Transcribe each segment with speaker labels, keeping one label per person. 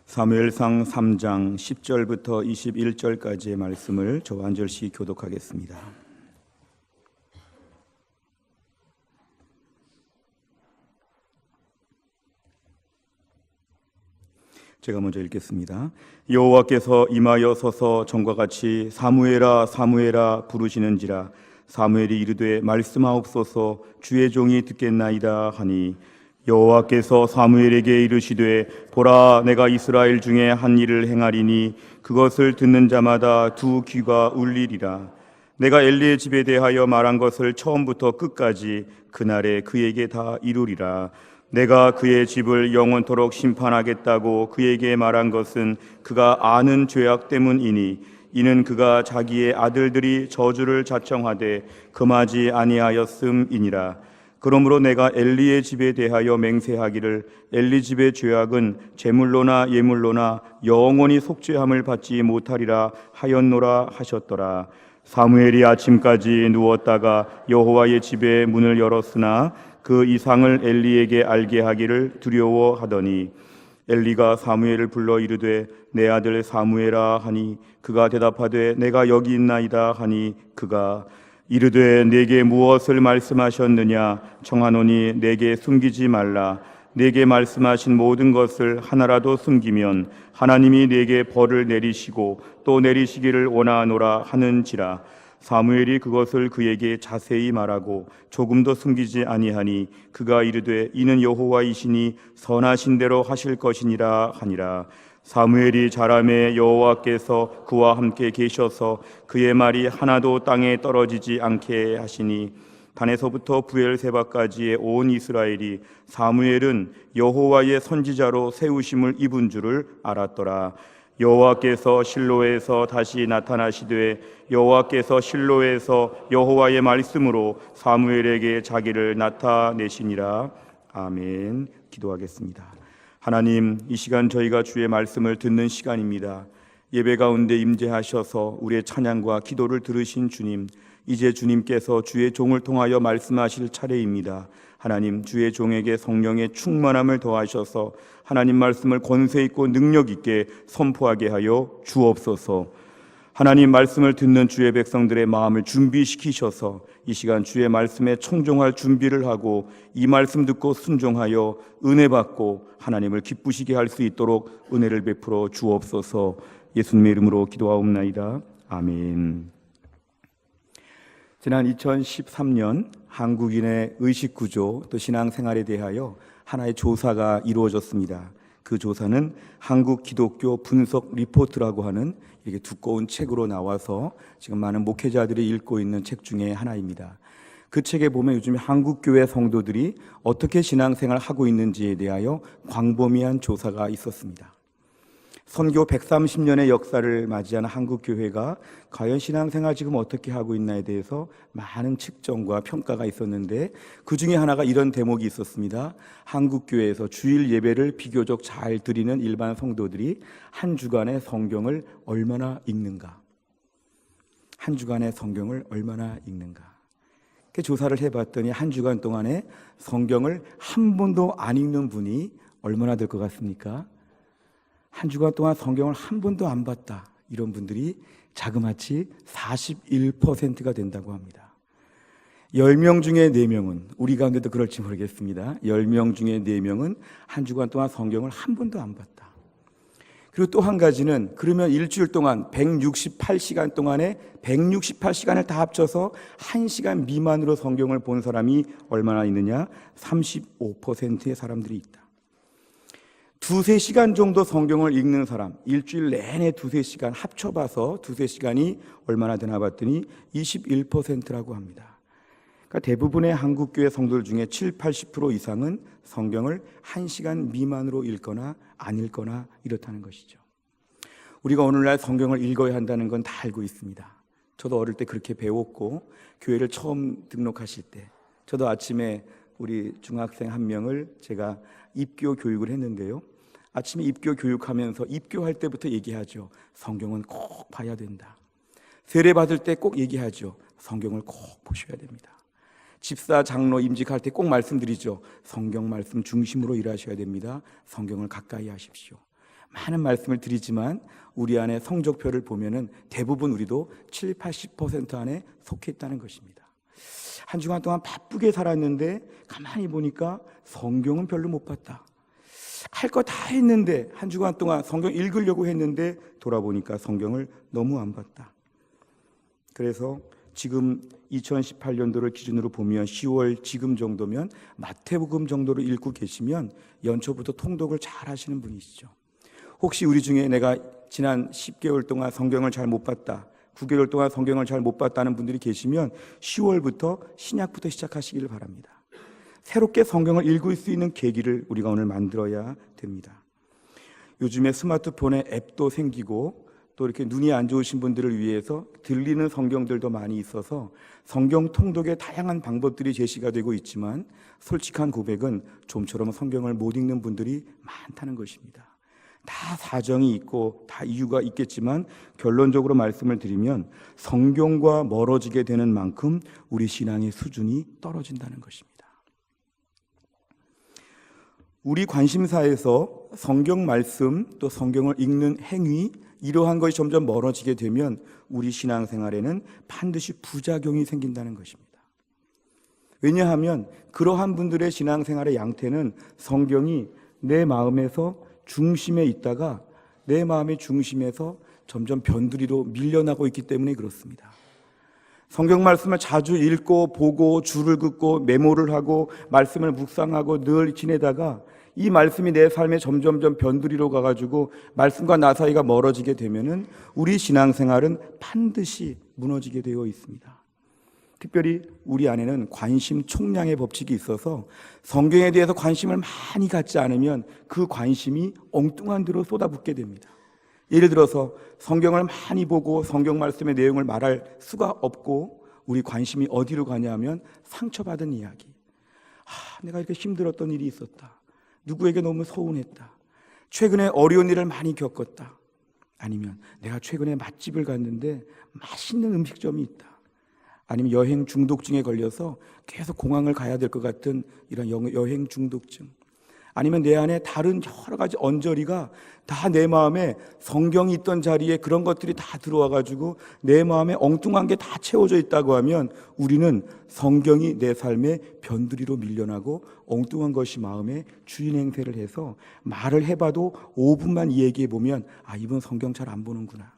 Speaker 1: 사무엘상 3장 10절부터 21절까지의 말씀을 저와 한 절씩 교독하겠습니다. 제가 먼저 읽겠습니다. 여호와께서 임하여 서서 전과 같이 사무엘아 사무엘아 부르시는지라. 사무엘이 이르되 말씀하옵소서, 주의 종이 듣겠나이다 하니, 여호와께서 사무엘에게 이르시되 보라, 내가 이스라엘 중에 한 일을 행하리니 그것을 듣는 자마다 두 귀가 울리리라. 내가 엘리의 집에 대하여 말한 것을 처음부터 끝까지 그날에 그에게 다 이루리라. 내가 그의 집을 영원토록 심판하겠다고 그에게 말한 것은 그가 아는 죄악 때문이니, 이는 그가 자기의 아들들이 저주를 자청하되 금하지 아니하였음이니라. 그러므로 내가 엘리의 집에 대하여 맹세하기를, 엘리 집의 죄악은 제물로나 예물로나 영원히 속죄함을 받지 못하리라 하였노라 하셨더라. 사무엘이 아침까지 누웠다가 여호와의 집에 문을 열었으나 그 이상을 엘리에게 알게 하기를 두려워하더니, 엘리가 사무엘을 불러 이르되 내 아들 사무엘아 하니, 그가 대답하되 내가 여기 있나이다 하니, 그가 이르되 내게 무엇을 말씀하셨느냐? 청하노니 내게 숨기지 말라. 내게 말씀하신 모든 것을 하나라도 숨기면 하나님이 내게 벌을 내리시고 또 내리시기를 원하노라 하는지라. 사무엘이 그것을 그에게 자세히 말하고 조금도 숨기지 아니하니, 그가 이르되 이는 여호와이시니 선하신 대로 하실 것이니라 하니라. 사무엘이 자라매 여호와께서 그와 함께 계셔서 그의 말이 하나도 땅에 떨어지지 않게 하시니, 단에서부터 부엘세바까지의 온 이스라엘이 사무엘은 여호와의 선지자로 세우심을 입은 줄을 알았더라. 여호와께서 실로에서 다시 나타나시되, 여호와께서 실로에서 여호와의 말씀으로 사무엘에게 자기를 나타내시니라. 아멘. 기도하겠습니다. 하나님, 이 시간 저희가 주의 말씀을 듣는 시간입니다. 예배 가운데 임재하셔서 우리의 찬양과 기도를 들으신 주님, 이제 주님께서 주의 종을 통하여 말씀하실 차례입니다. 하나님, 주의 종에게 성령의 충만함을 더하셔서 하나님 말씀을 권세 있고 능력 있게 선포하게 하여 주옵소서. 하나님 말씀을 듣는 주의 백성들의 마음을 준비시키셔서 이 시간 주의 말씀에 청종할 준비를 하고 이 말씀 듣고 순종하여 은혜 받고 하나님을 기쁘시게 할 수 있도록 은혜를 베풀어 주옵소서. 예수님의 이름으로 기도하옵나이다. 아멘. 지난 2013년 한국인의 의식구조 또 신앙생활에 대하여 하나의 조사가 이루어졌습니다. 그 조사는 한국 기독교 분석 리포트라고 하는 이렇게 두꺼운 책으로 나와서 지금 많은 목회자들이 읽고 있는 책 중에 하나입니다. 그 책에 보면 요즘 한국 교회 성도들이 어떻게 신앙생활을 하고 있는지에 대하여 광범위한 조사가 있었습니다. 선교 130년의 역사를 맞이한 한국 교회가 과연 신앙생활 지금 어떻게 하고 있나에 대해서 많은 측정과 평가가 있었는데, 그 중에 하나가 이런 대목이 있었습니다. 한국 교회에서 주일 예배를 비교적 잘 드리는 일반 성도들이 한 주간의 성경을 얼마나 읽는가? 한 주간의 성경을 얼마나 읽는가? 그 조사를 해봤더니 한 주간 동안에 성경을 한 번도 안 읽는 분이 얼마나 될 것 같습니까? 한 주간 동안 성경을 한 번도 안 봤다, 이런 분들이 자그마치 41%가 된다고 합니다. 10명 중에 4명은, 우리 가운데도 그럴지 모르겠습니다. 10명 중에 4명은 한 주간 동안 성경을 한 번도 안 봤다. 그리고 또 한 가지는, 그러면 일주일 동안 168시간 동안에 168시간을 다 합쳐서 1시간 미만으로 성경을 본 사람이 얼마나 있느냐? 35%의 사람들이 있다. 2-3시간 정도 성경을 읽는 사람, 일주일 내내 2-3시간 합쳐봐서 2-3시간이 얼마나 되나 봤더니 21%라고 합니다. 그러니까 대부분의 한국교회 성도들 중에 70-80% 이상은 성경을 1시간 미만으로 읽거나 안 읽거나 이렇다는 것이죠. 우리가 오늘날 성경을 읽어야 한다는 건 다 알고 있습니다. 저도 어릴 때 그렇게 배웠고, 교회를 처음 등록하실 때 저도 아침에 우리 중학생 한 명을 제가 입교 교육을 했는데요, 아침에 입교 교육하면서 입교할 때부터 얘기하죠. 성경은 꼭 봐야 된다. 세례 받을 때 꼭 얘기하죠. 성경을 꼭 보셔야 됩니다. 집사, 장로 임직할 때 꼭 말씀드리죠. 성경 말씀 중심으로 일하셔야 됩니다. 성경을 가까이 하십시오. 많은 말씀을 드리지만 우리 안에 성적표를 보면은 대부분 우리도 7, 80% 안에 속해 있다는 것입니다. 한 주간 동안 바쁘게 살았는데 가만히 보니까 성경은 별로 못 봤다. 할 거 다 했는데 한 주간 동안 성경 읽으려고 했는데 돌아보니까 성경을 너무 안 봤다. 그래서 지금 2018년도를 기준으로 보면 10월 지금 정도면 마태복음 정도로 읽고 계시면 연초부터 통독을 잘 하시는 분이시죠. 혹시 우리 중에 내가 지난 10개월 동안 성경을 잘 못 봤다, 9개월 동안 성경을 잘 못 봤다는 분들이 계시면 10월부터 신약부터 시작하시기를 바랍니다. 새롭게 성경을 읽을 수 있는 계기를 우리가 오늘 만들어야 됩니다. 요즘에 스마트폰에 앱도 생기고 또 이렇게 눈이 안 좋으신 분들을 위해서 들리는 성경들도 많이 있어서 성경 통독의 다양한 방법들이 제시가 되고 있지만 솔직한 고백은 좀처럼 성경을 못 읽는 분들이 많다는 것입니다. 다 사정이 있고 다 이유가 있겠지만 결론적으로 말씀을 드리면 성경과 멀어지게 되는 만큼 우리 신앙의 수준이 떨어진다는 것입니다. 우리 관심사에서 성경 말씀 또 성경을 읽는 행위 이러한 것이 점점 멀어지게 되면 우리 신앙생활에는 반드시 부작용이 생긴다는 것입니다. 왜냐하면 그러한 분들의 신앙생활의 양태는 성경이 내 마음에서 중심에 있다가 내 마음의 중심에서 점점 변두리로 밀려나고 있기 때문에 그렇습니다. 성경 말씀을 자주 읽고 보고 줄을 긋고 메모를 하고 말씀을 묵상하고 늘 지내다가 이 말씀이 내 삶에 점점점 변두리로 가가지고 말씀과 나 사이가 멀어지게 되면은 우리 신앙생활은 반드시 무너지게 되어 있습니다. 특별히 우리 안에는 관심 총량의 법칙이 있어서 성경에 대해서 관심을 많이 갖지 않으면 그 관심이 엉뚱한 데로 쏟아붓게 됩니다. 예를 들어서 성경을 많이 보고 성경 말씀의 내용을 말할 수가 없고 우리 관심이 어디로 가냐면 상처받은 이야기. 내가 이렇게 힘들었던 일이 있었다. 누구에게 너무 서운했다. 최근에 어려운 일을 많이 겪었다. 아니면 내가 최근에 맛집을 갔는데 맛있는 음식점이 있다. 아니면 여행 중독증에 걸려서 계속 공항을 가야 될 것 같은 이런 여행 중독증. 아니면 내 안에 다른 여러 가지 언저리가 다 내 마음에 성경이 있던 자리에 그런 것들이 다 들어와가지고 내 마음에 엉뚱한 게 다 채워져 있다고 하면 우리는 성경이 내 삶의 변두리로 밀려나고 엉뚱한 것이 마음에 주인 행세를 해서 말을 해봐도 5분만 얘기해보면 이분 성경 잘 안 보는구나.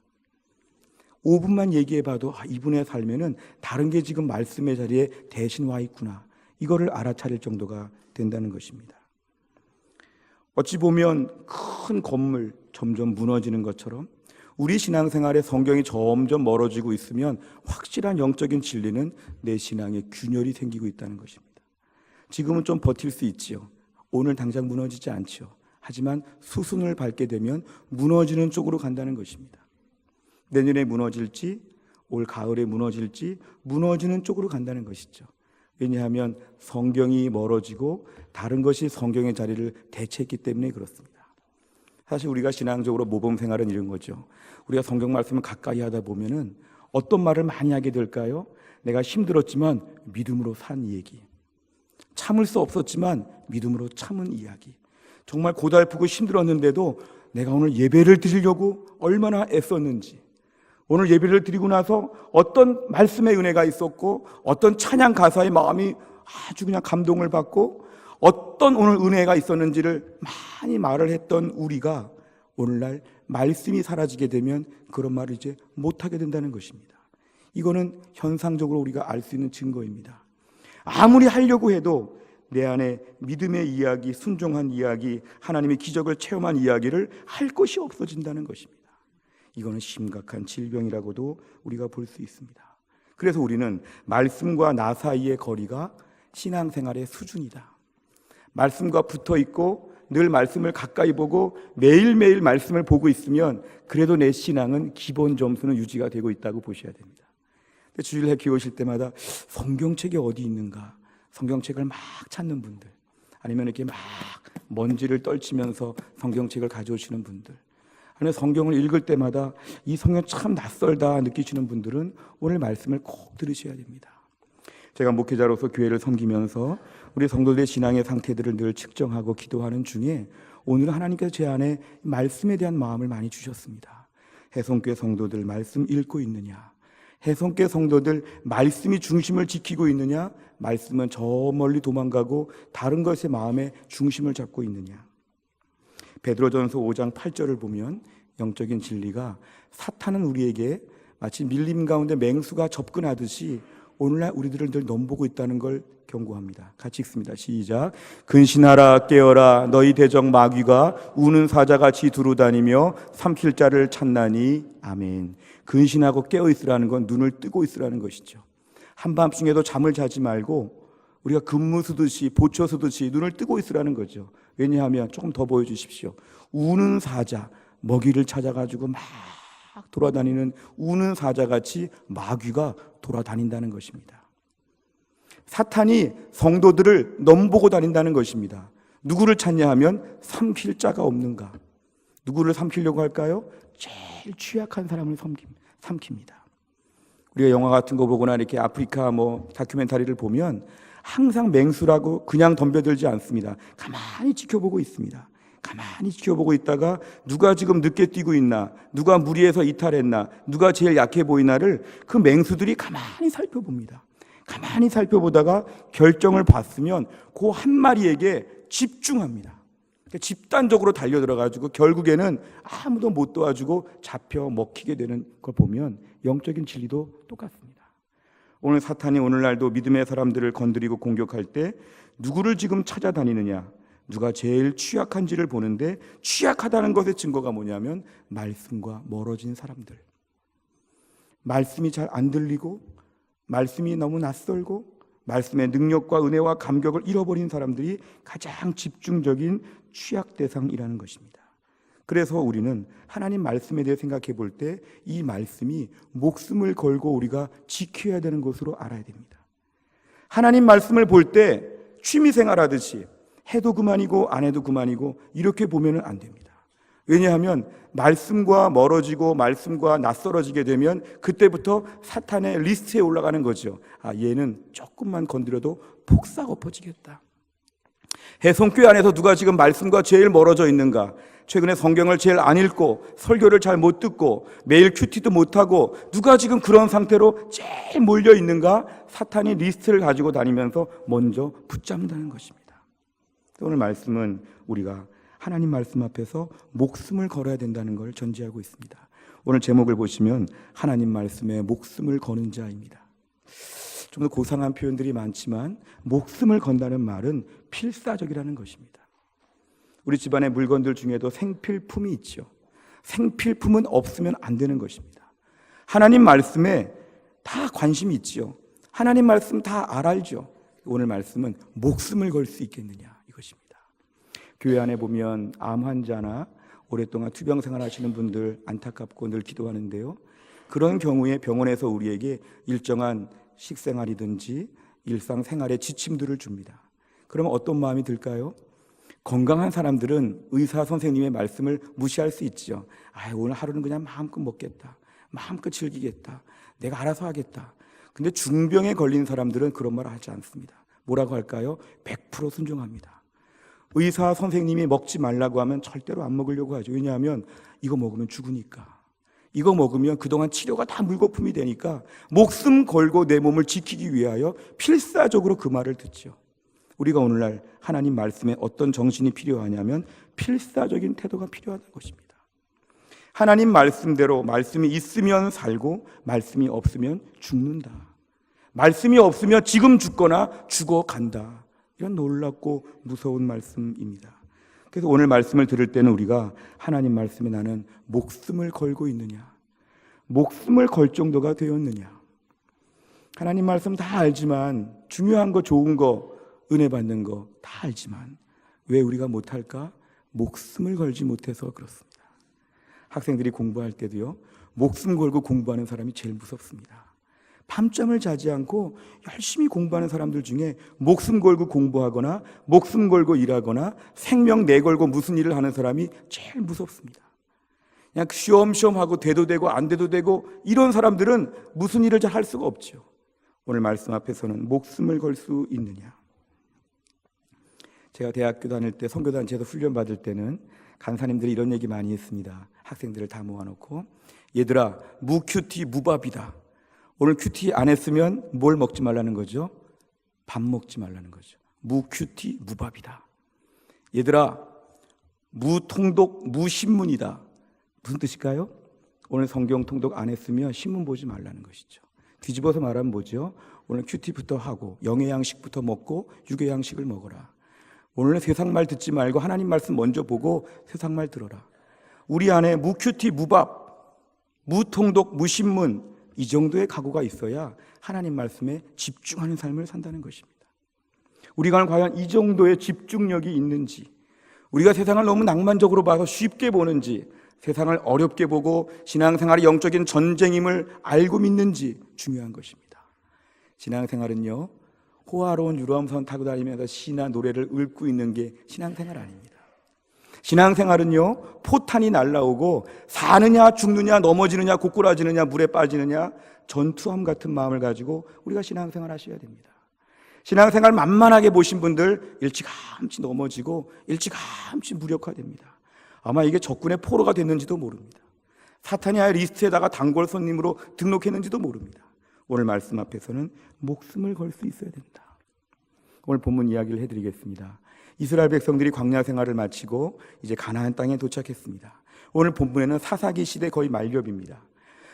Speaker 1: 5분만 얘기해봐도 이분의 삶에는 다른 게 지금 말씀의 자리에 대신 와 있구나. 이거를 알아차릴 정도가 된다는 것입니다. 어찌 보면 큰 건물 점점 무너지는 것처럼 우리 신앙생활에 성경이 점점 멀어지고 있으면 확실한 영적인 진리는 내 신앙에 균열이 생기고 있다는 것입니다. 지금은 좀 버틸 수 있지요. 오늘 당장 무너지지 않죠. 하지만 수순을 밟게 되면 무너지는 쪽으로 간다는 것입니다. 내년에 무너질지 올 가을에 무너질지 무너지는 쪽으로 간다는 것이죠. 왜냐하면 성경이 멀어지고 다른 것이 성경의 자리를 대체했기 때문에 그렇습니다. 사실 우리가 신앙적으로 모범생활은 이런 거죠. 우리가 성경 말씀을 가까이 하다 보면은 어떤 말을 많이 하게 될까요? 내가 힘들었지만 믿음으로 산 얘기, 참을 수 없었지만 믿음으로 참은 이야기, 정말 고달프고 힘들었는데도 내가 오늘 예배를 드리려고 얼마나 애썼는지, 오늘 예배를 드리고 나서 어떤 말씀의 은혜가 있었고 어떤 찬양 가사의 마음이 아주 그냥 감동을 받고 어떤 오늘 은혜가 있었는지를 많이 말을 했던 우리가 오늘날 말씀이 사라지게 되면 그런 말을 이제 못하게 된다는 것입니다. 이거는 현상적으로 우리가 알 수 있는 증거입니다. 아무리 하려고 해도 내 안에 믿음의 이야기, 순종한 이야기, 하나님의 기적을 체험한 이야기를 할 것이 없어진다는 것입니다. 이거는 심각한 질병이라고도 우리가 볼 수 있습니다. 그래서 우리는 말씀과 나 사이의 거리가 신앙생활의 수준이다. 말씀과 붙어 있고 늘 말씀을 가까이 보고 매일매일 말씀을 보고 있으면 그래도 내 신앙은 기본 점수는 유지가 되고 있다고 보셔야 됩니다. 주일에 교회 오실 때마다 성경책이 어디 있는가, 성경책을 막 찾는 분들, 아니면 이렇게 막 먼지를 떨치면서 성경책을 가져오시는 분들, 아니면 성경을 읽을 때마다 이 성경 참 낯설다 느끼시는 분들은 오늘 말씀을 꼭 들으셔야 됩니다. 제가 목회자로서 교회를 섬기면서 우리 성도들의 신앙의 상태들을 늘 측정하고 기도하는 중에 오늘 하나님께서 제 안에 말씀에 대한 마음을 많이 주셨습니다. 해성교회 성도들 말씀 읽고 있느냐? 해성교회 성도들 말씀이 중심을 지키고 있느냐? 말씀은 저 멀리 도망가고 다른 것에 마음의 중심을 잡고 있느냐? 베드로전서 5장 8절을 보면 영적인 진리가 사탄은 우리에게 마치 밀림 가운데 맹수가 접근하듯이 오늘날 우리들을 늘 넘보고 있다는 걸 경고합니다. 같이 읽습니다. 시작. 근신하라 깨어라 너희 대적 마귀가 우는 사자같이 두루다니며 삼킬 자를 찾나니. 아멘. 근신하고 깨어 있으라는 건 눈을 뜨고 있으라는 것이죠. 한밤중에도 잠을 자지 말고 우리가 근무 쓰듯이 보초 쓰듯이 눈을 뜨고 있으라는 거죠. 왜냐하면 조금 더 보여주십시오. 우는 사자, 먹이를 찾아가지고 막 돌아다니는 우는 사자같이 마귀가 돌아다닌다는 것입니다. 사탄이 성도들을 넘보고 다닌다는 것입니다. 누구를 찾냐 하면 삼킬 자가 없는가? 누구를 삼키려고 할까요? 제일 취약한 사람을 삼킵니다. 우리가 영화 같은 거 보거나 이렇게 아프리카 다큐멘터리를 보면 항상 맹수라고 그냥 덤벼들지 않습니다. 가만히 지켜보고 있습니다. 가만히 지켜보고 있다가 누가 지금 늦게 뛰고 있나, 누가 무리해서 이탈했나, 누가 제일 약해 보이나를 그 맹수들이 가만히 살펴봅니다. 가만히 살펴보다가 결정을 봤으면 그 한 마리에게 집중합니다. 그러니까 집단적으로 달려들어가지고 결국에는 아무도 못 도와주고 잡혀 먹히게 되는 걸 보면 영적인 진리도 똑같습니다. 오늘 사탄이 오늘날도 믿음의 사람들을 건드리고 공격할 때 누구를 지금 찾아다니느냐, 누가 제일 취약한지를 보는데 취약하다는 것의 증거가 뭐냐면 말씀과 멀어진 사람들, 말씀이 잘 안 들리고 말씀이 너무 낯설고 말씀의 능력과 은혜와 감격을 잃어버린 사람들이 가장 집중적인 취약 대상이라는 것입니다. 그래서 우리는 하나님 말씀에 대해 생각해 볼 때 이 말씀이 목숨을 걸고 우리가 지켜야 되는 것으로 알아야 됩니다. 하나님 말씀을 볼 때 취미생활 하듯이 해도 그만이고 안 해도 그만이고 이렇게 보면 안 됩니다. 왜냐하면 말씀과 멀어지고 말씀과 낯설어지게 되면 그때부터 사탄의 리스트에 올라가는 거죠. 얘는 조금만 건드려도 폭삭 엎어지겠다. 해성교회 안에서 누가 지금 말씀과 제일 멀어져 있는가? 최근에 성경을 제일 안 읽고 설교를 잘 못 듣고 매일 큐티도 못하고 누가 지금 그런 상태로 제일 몰려 있는가? 사탄이 리스트를 가지고 다니면서 먼저 붙잡는다는 것입니다. 오늘 말씀은 우리가 하나님 말씀 앞에서 목숨을 걸어야 된다는 걸 전제하고 있습니다. 오늘 제목을 보시면 하나님 말씀에 목숨을 거는 자입니다. 좀 더 고상한 표현들이 많지만 목숨을 건다는 말은 필사적이라는 것입니다. 우리 집안의 물건들 중에도 생필품이 있죠. 생필품은 없으면 안 되는 것입니다. 하나님 말씀에 다 관심이 있죠. 하나님 말씀 다 알죠. 오늘 말씀은 목숨을 걸 수 있겠느냐 이것입니다. 교회 안에 보면 암 환자나 오랫동안 투병 생활하시는 분들 안타깝고 늘 기도하는데요. 그런 경우에 병원에서 우리에게 일정한 식생활이든지 일상생활의 지침들을 줍니다. 그러면 어떤 마음이 들까요? 건강한 사람들은 의사 선생님의 말씀을 무시할 수 있죠. 오늘 하루는 그냥 마음껏 먹겠다, 마음껏 즐기겠다, 내가 알아서 하겠다. 근데 중병에 걸린 사람들은 그런 말을 하지 않습니다. 뭐라고 할까요? 100% 순종합니다. 의사 선생님이 먹지 말라고 하면 절대로 안 먹으려고 하죠. 왜냐하면 이거 먹으면 죽으니까. 이거 먹으면 그동안 치료가 다 물거품이 되니까 목숨 걸고 내 몸을 지키기 위하여 필사적으로 그 말을 듣죠. 우리가 오늘날 하나님 말씀에 어떤 정신이 필요하냐면 필사적인 태도가 필요하다는 것입니다. 하나님 말씀대로 말씀이 있으면 살고 말씀이 없으면 죽는다. 말씀이 없으면 지금 죽거나 죽어간다. 이런 놀랍고 무서운 말씀입니다. 그래서 오늘 말씀을 들을 때는 우리가 하나님 말씀에 나는 목숨을 걸고 있느냐, 목숨을 걸 정도가 되었느냐. 하나님 말씀 다 알지만 중요한 거, 좋은 거, 은혜 받는 거 다 알지만 왜 우리가 못할까? 목숨을 걸지 못해서 그렇습니다. 학생들이 공부할 때도요, 목숨 걸고 공부하는 사람이 제일 무섭습니다. 밤잠을 자지 않고 열심히 공부하는 사람들 중에 목숨 걸고 공부하거나 목숨 걸고 일하거나 생명 내걸고 무슨 일을 하는 사람이 제일 무섭습니다. 그냥 쉬엄쉬엄 하고 돼도 되고 안 돼도 되고 이런 사람들은 무슨 일을 잘 할 수가 없죠. 오늘 말씀 앞에서는 목숨을 걸 수 있느냐. 제가 대학교 다닐 때 선교단체에서 훈련 받을 때는 간사님들이 이런 얘기 많이 했습니다. 학생들을 다 모아놓고, 얘들아, 무큐티 무밥이다. 오늘 큐티 안 했으면 뭘 먹지 말라는 거죠? 밥 먹지 말라는 거죠. 무큐티 무밥이다. 얘들아, 무통독 무신문이다. 무슨 뜻일까요? 오늘 성경 통독 안 했으면 신문 보지 말라는 것이죠. 뒤집어서 말하면 뭐죠? 오늘 큐티부터 하고 영의 양식부터 먹고 육의 양식을 먹어라. 오늘은 세상 말 듣지 말고 하나님 말씀 먼저 보고 세상 말 들어라. 우리 안에 무큐티 무밥, 무통독 무신문, 이 정도의 각오가 있어야 하나님 말씀에 집중하는 삶을 산다는 것입니다. 우리가 과연 이 정도의 집중력이 있는지, 우리가 세상을 너무 낭만적으로 봐서 쉽게 보는지, 세상을 어렵게 보고 신앙생활이 영적인 전쟁임을 알고 믿는지 중요한 것입니다. 신앙생활은요, 호화로운 유람선 타고 다니면서 시나 노래를 읊고 있는 게 신앙생활 아닙니다. 신앙생활은요, 포탄이 날라오고 사느냐 죽느냐 넘어지느냐 고꾸라지느냐 물에 빠지느냐 전투함 같은 마음을 가지고 우리가 신앙생활 하셔야 됩니다. 신앙생활 만만하게 보신 분들 일찌감치 넘어지고 일찌감치 무력화됩니다. 아마 이게 적군의 포로가 됐는지도 모릅니다. 사탄이 아예 리스트에다가 단골 손님으로 등록했는지도 모릅니다. 오늘 말씀 앞에서는 목숨을 걸 수 있어야 된다. 오늘 본문 이야기를 해드리겠습니다. 이스라엘 백성들이 광야 생활을 마치고 이제 가나안 땅에 도착했습니다. 오늘 본문에는 사사기 시대 거의 말렵입니다.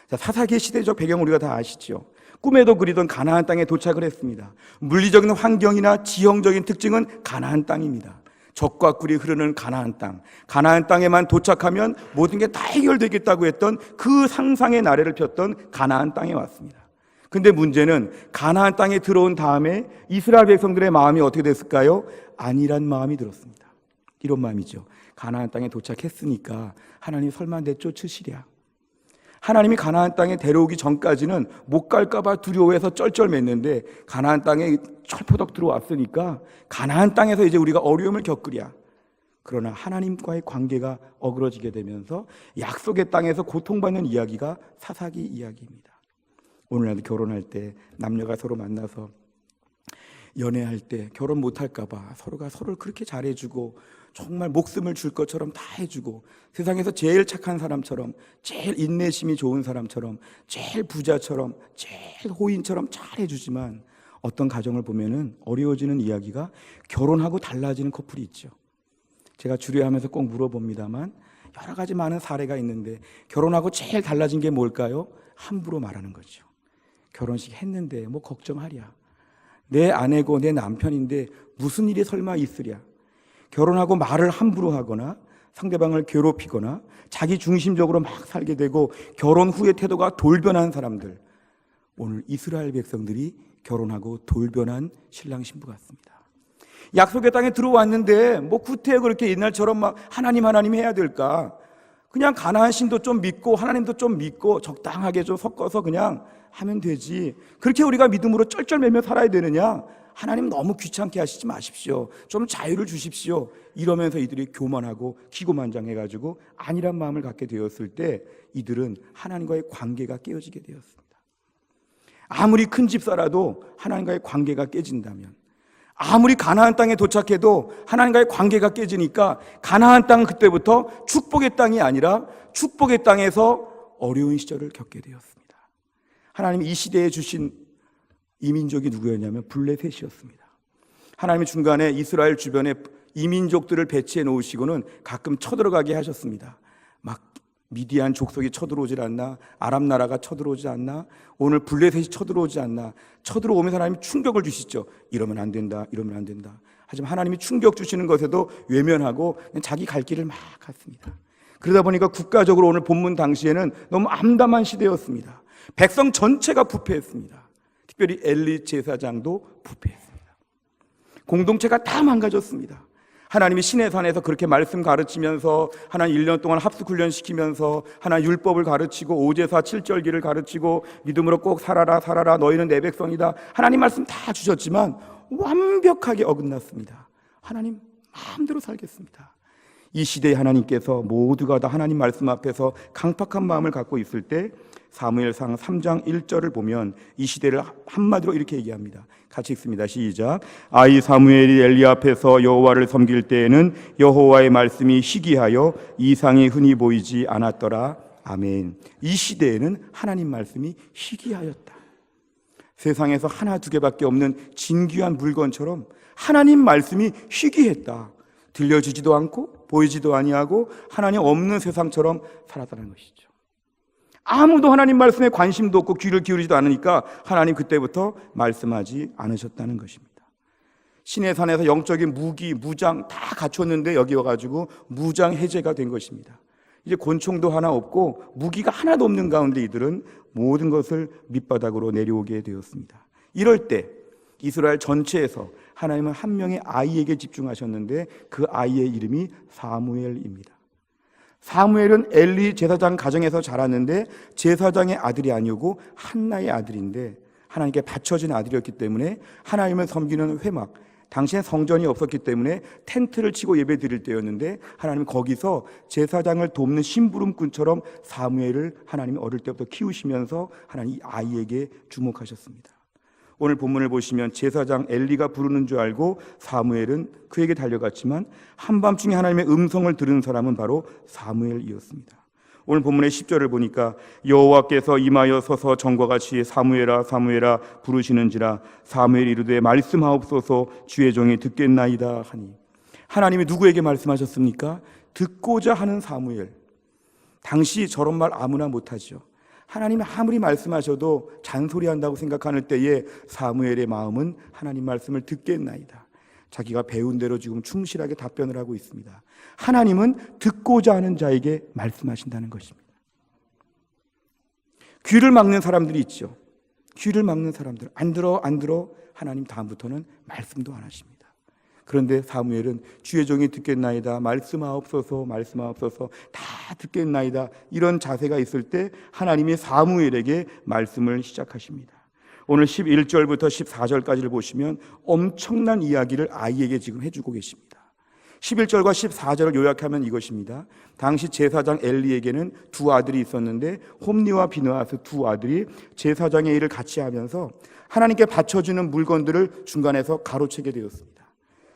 Speaker 1: 자, 사사기 시대적 배경 우리가 다 아시죠? 꿈에도 그리던 가나안 땅에 도착을 했습니다. 물리적인 환경이나 지형적인 특징은 가나안 땅입니다. 적과 꿀이 흐르는 가나안 땅, 가나안 땅에만 도착하면 모든 게 다 해결되겠다고 했던 그 상상의 나래를 폈던 가나안 땅에 왔습니다. 근데 문제는 가나안 땅에 들어온 다음에 이스라엘 백성들의 마음이 어떻게 됐을까요? 안일한 마음이 들었습니다. 이런 마음이죠. 가나안 땅에 도착했으니까 하나님 설마 내쫓으시랴. 하나님이 가나안 땅에 데려오기 전까지는 못 갈까 봐 두려워해서 쩔쩔맸는데 가나안 땅에 철포덕 들어왔으니까 가나안 땅에서 이제 우리가 어려움을 겪으랴. 그러나 하나님과의 관계가 어그러지게 되면서 약속의 땅에서 고통받는 이야기가 사사기 이야기입니다. 오늘날도 결혼할 때 남녀가 서로 만나서 연애할 때 결혼 못할까 봐 서로가 서로를 그렇게 잘해주고 정말 목숨을 줄 것처럼 다 해주고 세상에서 제일 착한 사람처럼, 제일 인내심이 좋은 사람처럼, 제일 부자처럼, 제일 호인처럼 잘 해주지만 어떤 가정을 보면은 어려워지는 이야기가 결혼하고 달라지는 커플이 있죠. 제가 주례하면서 꼭 물어봅니다만 여러 가지 많은 사례가 있는데 결혼하고 제일 달라진 게 뭘까요? 함부로 말하는 거죠. 결혼식 했는데 뭐 걱정하랴. 내 아내고 내 남편인데 무슨 일이 설마 있으랴. 결혼하고 말을 함부로 하거나 상대방을 괴롭히거나 자기 중심적으로 막 살게 되고 결혼 후의 태도가 돌변한 사람들, 오늘 이스라엘 백성들이 결혼하고 돌변한 신랑 신부 같습니다. 약속의 땅에 들어왔는데 뭐 구태여 그렇게 옛날처럼 막 하나님 해야 될까? 그냥 가나안 신도 좀 믿고 하나님도 좀 믿고 적당하게 좀 섞어서 그냥 하면 되지. 그렇게 우리가 믿음으로 쩔쩔매며 살아야 되느냐? 하나님 너무 귀찮게 하시지 마십시오. 좀 자유를 주십시오. 이러면서 이들이 교만하고 기고만장해가지고 안일한 마음을 갖게 되었을 때 이들은 하나님과의 관계가 깨어지게 되었습니다. 아무리 큰 집사라도 하나님과의 관계가 깨진다면, 아무리 가나안 땅에 도착해도 하나님과의 관계가 깨지니까 가나안 땅은 그때부터 축복의 땅이 아니라 축복의 땅에서 어려운 시절을 겪게 되었습니다. 하나님이 이 시대에 주신 이민족이 누구였냐면 블레셋이었습니다. 하나님이 중간에 이스라엘 주변에 이민족들을 배치해 놓으시고는 가끔 쳐들어가게 하셨습니다. 막 미디안 족속이 쳐들어오질 않나, 아람 나라가 쳐들어오지 않나, 오늘 블레셋이 쳐들어오지 않나. 쳐들어오면서 하나님이 충격을 주시죠. 이러면 안 된다, 이러면 안 된다. 하지만 하나님이 충격 주시는 것에도 외면하고 그냥 자기 갈 길을 막 갔습니다. 그러다 보니까 국가적으로 오늘 본문 당시에는 너무 암담한 시대였습니다. 백성 전체가 부패했습니다. 특별히 엘리 제사장도 부패했습니다. 공동체가 다 망가졌습니다. 하나님이 시내산에서 그렇게 말씀 가르치면서 하나님 1년 동안 합숙훈련시키면서 하나님 율법을 가르치고 오제사 7절기를 가르치고 믿음으로 꼭 살아라 너희는 내 백성이다. 하나님 말씀 다 주셨지만 완벽하게 어긋났습니다. 하나님 마음대로 살겠습니다. 이 시대에 하나님께서 모두가 다 하나님 말씀 앞에서 강팍한 마음을 갖고 있을 때 사무엘상 3장 1절을 보면 이 시대를 한마디로 이렇게 얘기합니다. 같이 읽습니다. 시작. 아이 사무엘이 엘리 앞에서 여호와를 섬길 때에는 여호와의 말씀이 희귀하여 이상이 흔히 보이지 않았더라. 아멘. 이 시대에는 하나님 말씀이 희귀하였다. 세상에서 하나 두 개밖에 없는 진귀한 물건처럼 하나님 말씀이 희귀했다. 들려지지도 않고 보이지도 아니하고 하나님 없는 세상처럼 살았다는 것이죠. 아무도 하나님 말씀에 관심도 없고 귀를 기울이지도 않으니까 하나님 그때부터 말씀하지 않으셨다는 것입니다. 신의 산에서 영적인 무기, 무장 다 갖췄는데 여기 와가지고 무장 해제가 된 것입니다. 이제 권총도 하나 없고 무기가 하나도 없는 가운데 이들은 모든 것을 밑바닥으로 내려오게 되었습니다. 이럴 때 이스라엘 전체에서 하나님은 한 명의 아이에게 집중하셨는데 그 아이의 이름이 사무엘입니다. 사무엘은 엘리 제사장 가정에서 자랐는데 제사장의 아들이 아니고 한나의 아들인데 하나님께 바쳐진 아들이었기 때문에 하나님을 섬기는 회막, 당시에 성전이 없었기 때문에 텐트를 치고 예배 드릴 때였는데 하나님은 거기서 제사장을 돕는 심부름꾼처럼 사무엘을 하나님이 어릴 때부터 키우시면서 하나님 이 아이에게 주목하셨습니다. 오늘 본문을 보시면 제사장 엘리가 부르는 줄 알고 사무엘은 그에게 달려갔지만 한밤중에 하나님의 음성을 들은 사람은 바로 사무엘이었습니다. 오늘 본문의 10절을 보니까 여호와께서 임하여 서서 전과 같이 사무엘아 사무엘아 부르시는지라 사무엘이 이르되 말씀하옵소서 주의 종이 듣겠나이다 하니, 하나님이 누구에게 말씀하셨습니까? 듣고자 하는 사무엘. 당시 저런 말 아무나 못하죠. 하나님이 아무리 말씀하셔도 잔소리한다고 생각하는 때에 사무엘의 마음은 하나님 말씀을 듣겠나이다. 자기가 배운 대로 지금 충실하게 답변을 하고 있습니다. 하나님은 듣고자 하는 자에게 말씀하신다는 것입니다. 귀를 막는 사람들이 있죠. 귀를 막는 사람들, 안 들어 하나님 다음부터는 말씀도 안 하십니다. 그런데 사무엘은 주의 종이 듣겠나이다, 말씀하옵소서 다 듣겠나이다, 이런 자세가 있을 때 하나님이 사무엘에게 말씀을 시작하십니다. 오늘 11절부터 14절까지를 보시면 엄청난 이야기를 아이에게 지금 해주고 계십니다. 11절과 14절을 요약하면 이것입니다. 당시 제사장 엘리에게는 두 아들이 있었는데 홈니와 비느하스 두 아들이 제사장의 일을 같이 하면서 하나님께 바쳐주는 물건들을 중간에서 가로채게 되었습니다.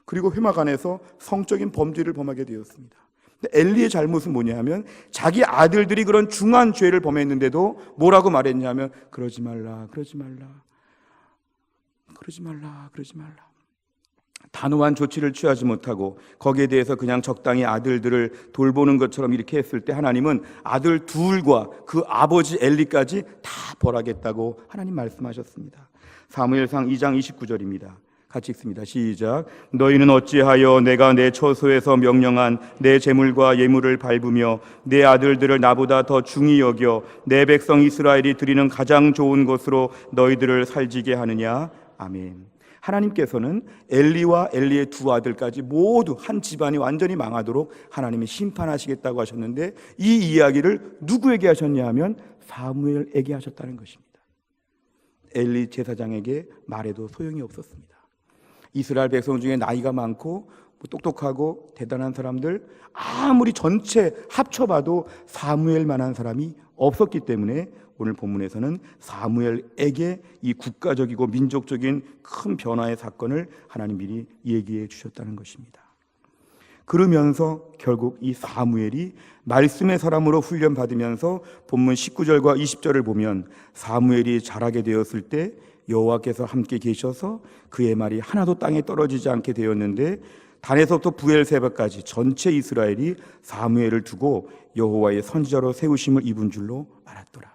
Speaker 1: 그리고 회막 안에서 성적인 범죄를 범하게 되었습니다. 근데 엘리의 잘못은 뭐냐면 자기 아들들이 그런 중한 죄를 범했는데도 뭐라고 말했냐면 그러지 말라. 단호한 조치를 취하지 못하고 거기에 대해서 그냥 적당히 아들들을 돌보는 것처럼 이렇게 했을 때 하나님은 아들 둘과 그 아버지 엘리까지 다 벌하겠다고 하나님 말씀하셨습니다. 사무엘상 2장 29절입니다. 같이 읽습니다. 시작. 너희는 어찌하여 내가 내 처소에서 명령한 내 제물과 예물을 밟으며 내 아들들을 나보다 더 중히 여겨 내 백성 이스라엘이 드리는 가장 좋은 것으로 너희들을 살지게 하느냐. 아멘. 하나님께서는 엘리와 엘리의 두 아들까지 모두 한 집안이 완전히 망하도록 하나님이 심판하시겠다고 하셨는데 이 이야기를 누구에게 하셨냐 하면 사무엘에게 하셨다는 것입니다. 엘리 제사장에게 말해도 소용이 없었습니다. 이스라엘 백성 중에 나이가 많고 똑똑하고 대단한 사람들 아무리 전체 합쳐봐도 사무엘만한 사람이 없었기 때문에 오늘 본문에서는 사무엘에게 이 국가적이고 민족적인 큰 변화의 사건을 하나님 미리 얘기해 주셨다는 것입니다. 그러면서 결국 이 사무엘이 말씀의 사람으로 훈련받으면서 본문 19절과 20절을 보면 사무엘이 자라게 되었을 때 여호와께서 함께 계셔서 그의 말이 하나도 땅에 떨어지지 않게 되었는데 단에서부터 부엘세바까지 전체 이스라엘이 사무엘을 두고 여호와의 선지자로 세우심을 입은 줄로 알았더라.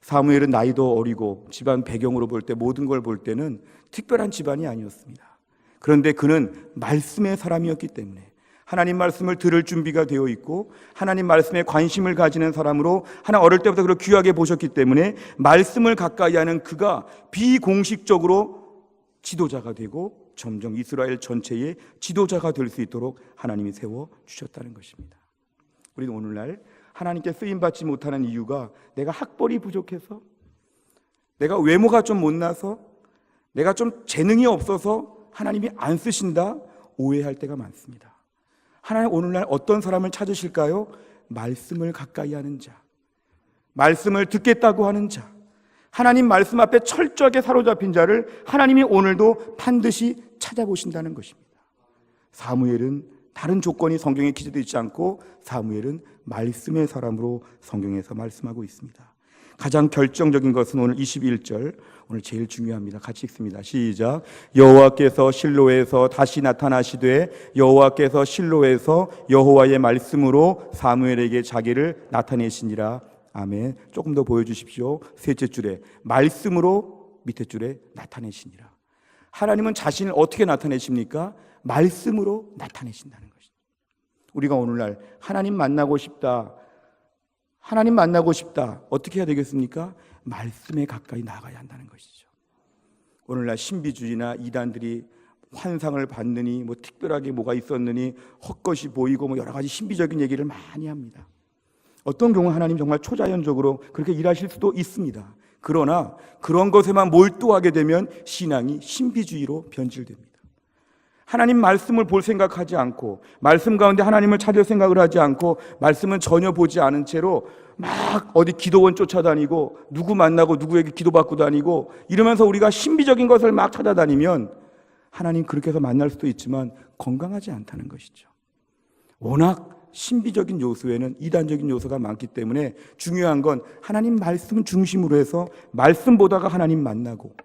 Speaker 1: 사무엘은 나이도 어리고 집안 배경으로 볼 때 모든 걸 볼 때는 특별한 집안이 아니었습니다. 그런데 그는 말씀의 사람이었기 때문에 하나님 말씀을 들을 준비가 되어 있고 하나님 말씀에 관심을 가지는 사람으로 하나 어릴 때부터 그걸 귀하게 보셨기 때문에 말씀을 가까이 하는 그가 비공식적으로 지도자가 되고 점점 이스라엘 전체의 지도자가 될 수 있도록 하나님이 세워주셨다는 것입니다. 우리는 오늘날 하나님께 쓰임받지 못하는 이유가 내가 학벌이 부족해서, 내가 외모가 좀 못나서, 내가 좀 재능이 없어서 하나님이 안 쓰신다 오해할 때가 많습니다. 하나님 오늘날 어떤 사람을 찾으실까요? 말씀을 가까이 하는 자, 말씀을 듣겠다고 하는 자, 하나님 말씀 앞에 철저하게 사로잡힌 자를 하나님이 오늘도 반드시 찾아보신다는 것입니다. 사무엘은 다른 조건이 성경에 기재되어 있지 않고 사무엘은 말씀의 사람으로 성경에서 말씀하고 있습니다. 가장 결정적인 것은 오늘 21절, 오늘 제일 중요합니다. 같이 읽습니다. 시작. 여호와께서 실로에서 다시 나타나시되 여호와께서 실로에서 여호와의 말씀으로 사무엘에게 자기를 나타내시니라. 아멘. 조금 더 보여주십시오. 셋째 줄에 말씀으로, 밑에 줄에 나타내시니라. 하나님은 자신을 어떻게 나타내십니까? 말씀으로 나타내신다는 것이죠. 우리가 오늘날 하나님 만나고 싶다, 하나님 만나고 싶다, 어떻게 해야 되겠습니까? 말씀에 가까이 나가야 한다는 것이죠. 오늘날 신비주의나 이단들이 환상을 봤느니 뭐 특별하게 뭐가 있었느니 헛것이 보이고 뭐 여러 가지 신비적인 얘기를 많이 합니다. 어떤 경우 하나님 정말 초자연적으로 그렇게 일하실 수도 있습니다. 그러나 그런 것에만 몰두하게 되면 신앙이 신비주의로 변질됩니다. 하나님 말씀을 볼 생각하지 않고 말씀 가운데 하나님을 찾을 생각을 하지 않고 말씀은 전혀 보지 않은 채로 막 어디 기도원 쫓아다니고 누구 만나고 누구에게 기도받고 다니고 이러면서 우리가 신비적인 것을 막 찾아다니면 하나님 그렇게 해서 만날 수도 있지만 건강하지 않다는 것이죠. 워낙 신비적인 요소에는 이단적인 요소가 많기 때문에 중요한 건 하나님 말씀 중심으로 해서 말씀 보다가 하나님 만나고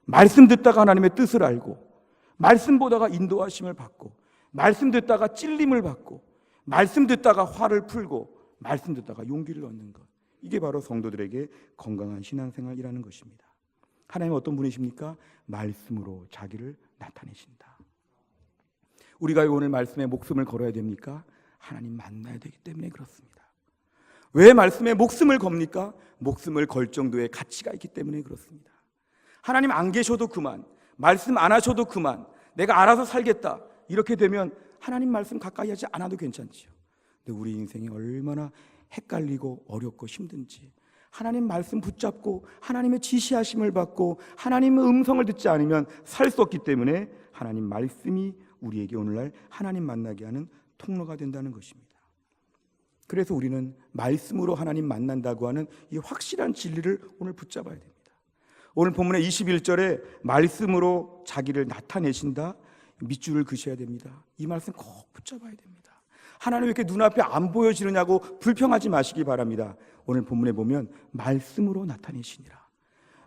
Speaker 1: 말씀 듣다가 하나님의 뜻을 알고 말씀 보다가 인도하심을 받고 말씀 듣다가 찔림을 받고 말씀 듣다가 화를 풀고 말씀 듣다가 용기를 얻는 것, 이게 바로 성도들에게 건강한 신앙생활이라는 것입니다. 하나님 어떤 분이십니까? 말씀으로 자기를 나타내신다. 우리가 오늘 말씀에 목숨을 걸어야 됩니까? 하나님 만나야 되기 때문에 그렇습니다. 왜 말씀에 목숨을 겁니까? 목숨을 걸 정도의 가치가 있기 때문에 그렇습니다. 하나님 안 계셔도 그만, 말씀 안 하셔도 그만, 내가 알아서 살겠다, 이렇게 되면 하나님 말씀 가까이 하지 않아도 괜찮지요. 근데 우리 인생이 얼마나 헷갈리고 어렵고 힘든지, 하나님 말씀 붙잡고 하나님의 지시하심을 받고 하나님의 음성을 듣지 않으면 살 수 없기 때문에 하나님 말씀이 우리에게 오늘날 하나님 만나게 하는 통로가 된다는 것입니다. 그래서 우리는 말씀으로 하나님 만난다고 하는 이 확실한 진리를 오늘 붙잡아야 됩니다. 오늘 본문의 21절에 말씀으로 자기를 나타내신다, 밑줄을 그셔야 됩니다. 이 말씀 꼭 붙잡아야 됩니다. 하나님 왜 이렇게 눈앞에 안 보여지느냐고 불평하지 마시기 바랍니다. 오늘 본문에 보면 말씀으로 나타내시니라.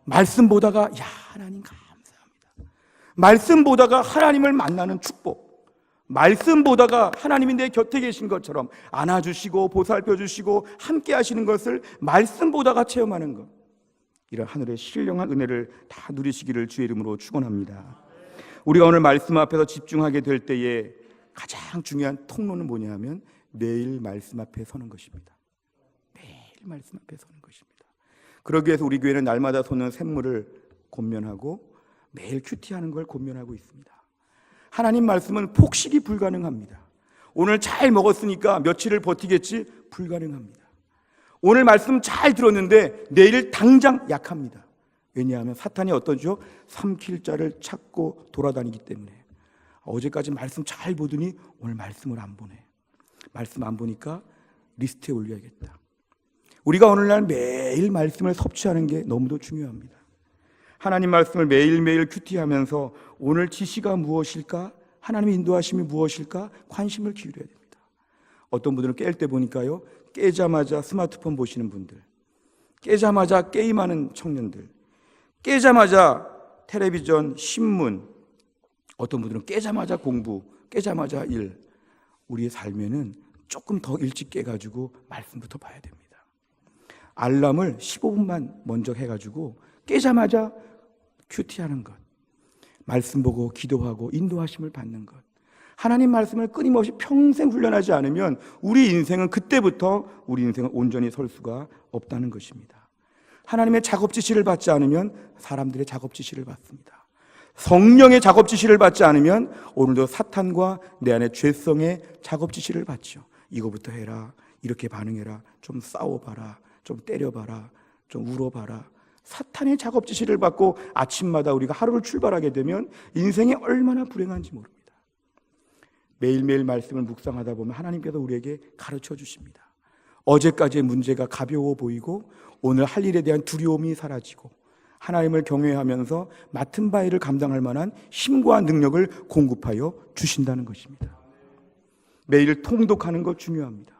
Speaker 1: 말씀 보다가 야 하나님 감사합니다. 말씀 보다가 하나님을 만나는 축복, 말씀 보다가 하나님이 내 곁에 계신 것처럼 안아주시고 보살펴주시고 함께 하시는 것을 말씀 보다가 체험하는 것, 이런 하늘의 신령한 은혜를 다 누리시기를 주의 이름으로 축원합니다. 우리가 오늘 말씀 앞에서 집중하게 될 때에 가장 중요한 통로는 뭐냐 하면 매일 말씀 앞에 서는 것입니다. 매일 말씀 앞에 서는 것입니다. 그러기 위해서 우리 교회는 날마다 솟는 샘물을 권면하고 매일 큐티하는 걸 권면하고 있습니다. 하나님 말씀은 폭식이 불가능합니다. 오늘 잘 먹었으니까 며칠을 버티겠지? 불가능합니다. 오늘 말씀 잘 들었는데 내일 당장 약합니다. 왜냐하면 사탄이 어떠죠? 삼킬 자를 찾고 돌아다니기 때문에. 어제까지 말씀 잘 보더니 오늘 말씀을 안 보네. 말씀 안 보니까 리스트에 올려야겠다. 우리가 오늘날 매일 말씀을 섭취하는 게 너무도 중요합니다. 하나님 말씀을 매일매일 큐티하면서 오늘 지시가 무엇일까? 하나님의 인도하심이 무엇일까? 관심을 기울여야 됩니다. 어떤 분들은 깰 때 보니까요, 깨자마자 스마트폰 보시는 분들, 깨자마자 게임하는 청년들, 깨자마자 텔레비전, 신문, 어떤 분들은 깨자마자 공부, 깨자마자 일. 우리의 삶에는 조금 더 일찍 깨가지고 말씀부터 봐야 됩니다. 알람을 15분만 먼저 해가지고 깨자마자 큐티하는 것, 말씀 보고 기도하고 인도하심을 받는 것, 하나님 말씀을 끊임없이 평생 훈련하지 않으면 우리 인생은 그때부터 우리 인생은 온전히 설 수가 없다는 것입니다. 하나님의 작업 지시를 받지 않으면 사람들의 작업 지시를 받습니다. 성령의 작업 지시를 받지 않으면 오늘도 사탄과 내 안의 죄성의 작업 지시를 받죠. 이거부터 해라, 이렇게 반응해라, 좀 싸워봐라, 좀 때려봐라, 좀 울어봐라. 사탄의 작업 지시를 받고 아침마다 우리가 하루를 출발하게 되면 인생이 얼마나 불행한지 모릅니다. 매일매일 말씀을 묵상하다 보면 하나님께서 우리에게 가르쳐 주십니다. 어제까지의 문제가 가벼워 보이고 오늘 할 일에 대한 두려움이 사라지고 하나님을 경외하면서 맡은 바 일을 감당할 만한 힘과 능력을 공급하여 주신다는 것입니다. 매일 통독하는 것 중요합니다.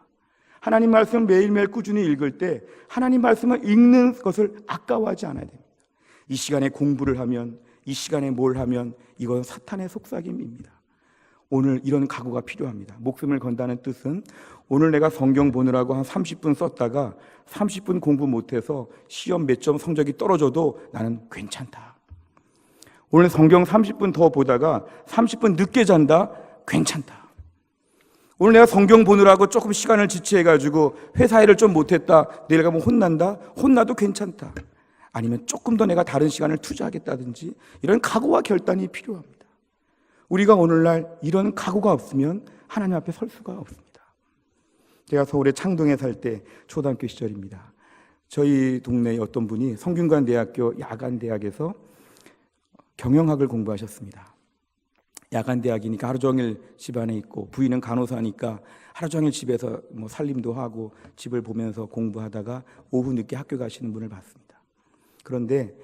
Speaker 1: 하나님 말씀을 매일매일 꾸준히 읽을 때 하나님 말씀을 읽는 것을 아까워하지 않아야 됩니다. 이 시간에 공부를 하면, 이 시간에 뭘 하면 이건 사탄의 속삭임입니다. 오늘 이런 각오가 필요합니다. 목숨을 건다는 뜻은 오늘 내가 성경 보느라고 한 30분 썼다가 30분 공부 못해서 시험 몇 점 성적이 떨어져도 나는 괜찮다. 오늘 성경 30분 더 보다가 30분 늦게 잔다. 괜찮다. 오늘 내가 성경 보느라고 조금 시간을 지체해가지고 회사 일을 좀 못했다. 내일 가면 혼난다. 혼나도 괜찮다. 아니면 조금 더 내가 다른 시간을 투자하겠다든지 이런 각오와 결단이 필요합니다. 우리가 오늘날 이런 각오가 없으면 하나님 앞에 설 수가 없습니다. 제가 서울의 창동에 살 때 초등학교 시절입니다. 저희 동네에 어떤 분이 성균관대학교 야간대학에서 경영학을 공부하셨습니다. 야간대학이니까 하루 종일 집안에 있고 부인은 간호사니까 하루 종일 집에서 살림도 하고 집을 보면서 공부하다가 오후 늦게 학교 가시는 분을 봤습니다. 그런데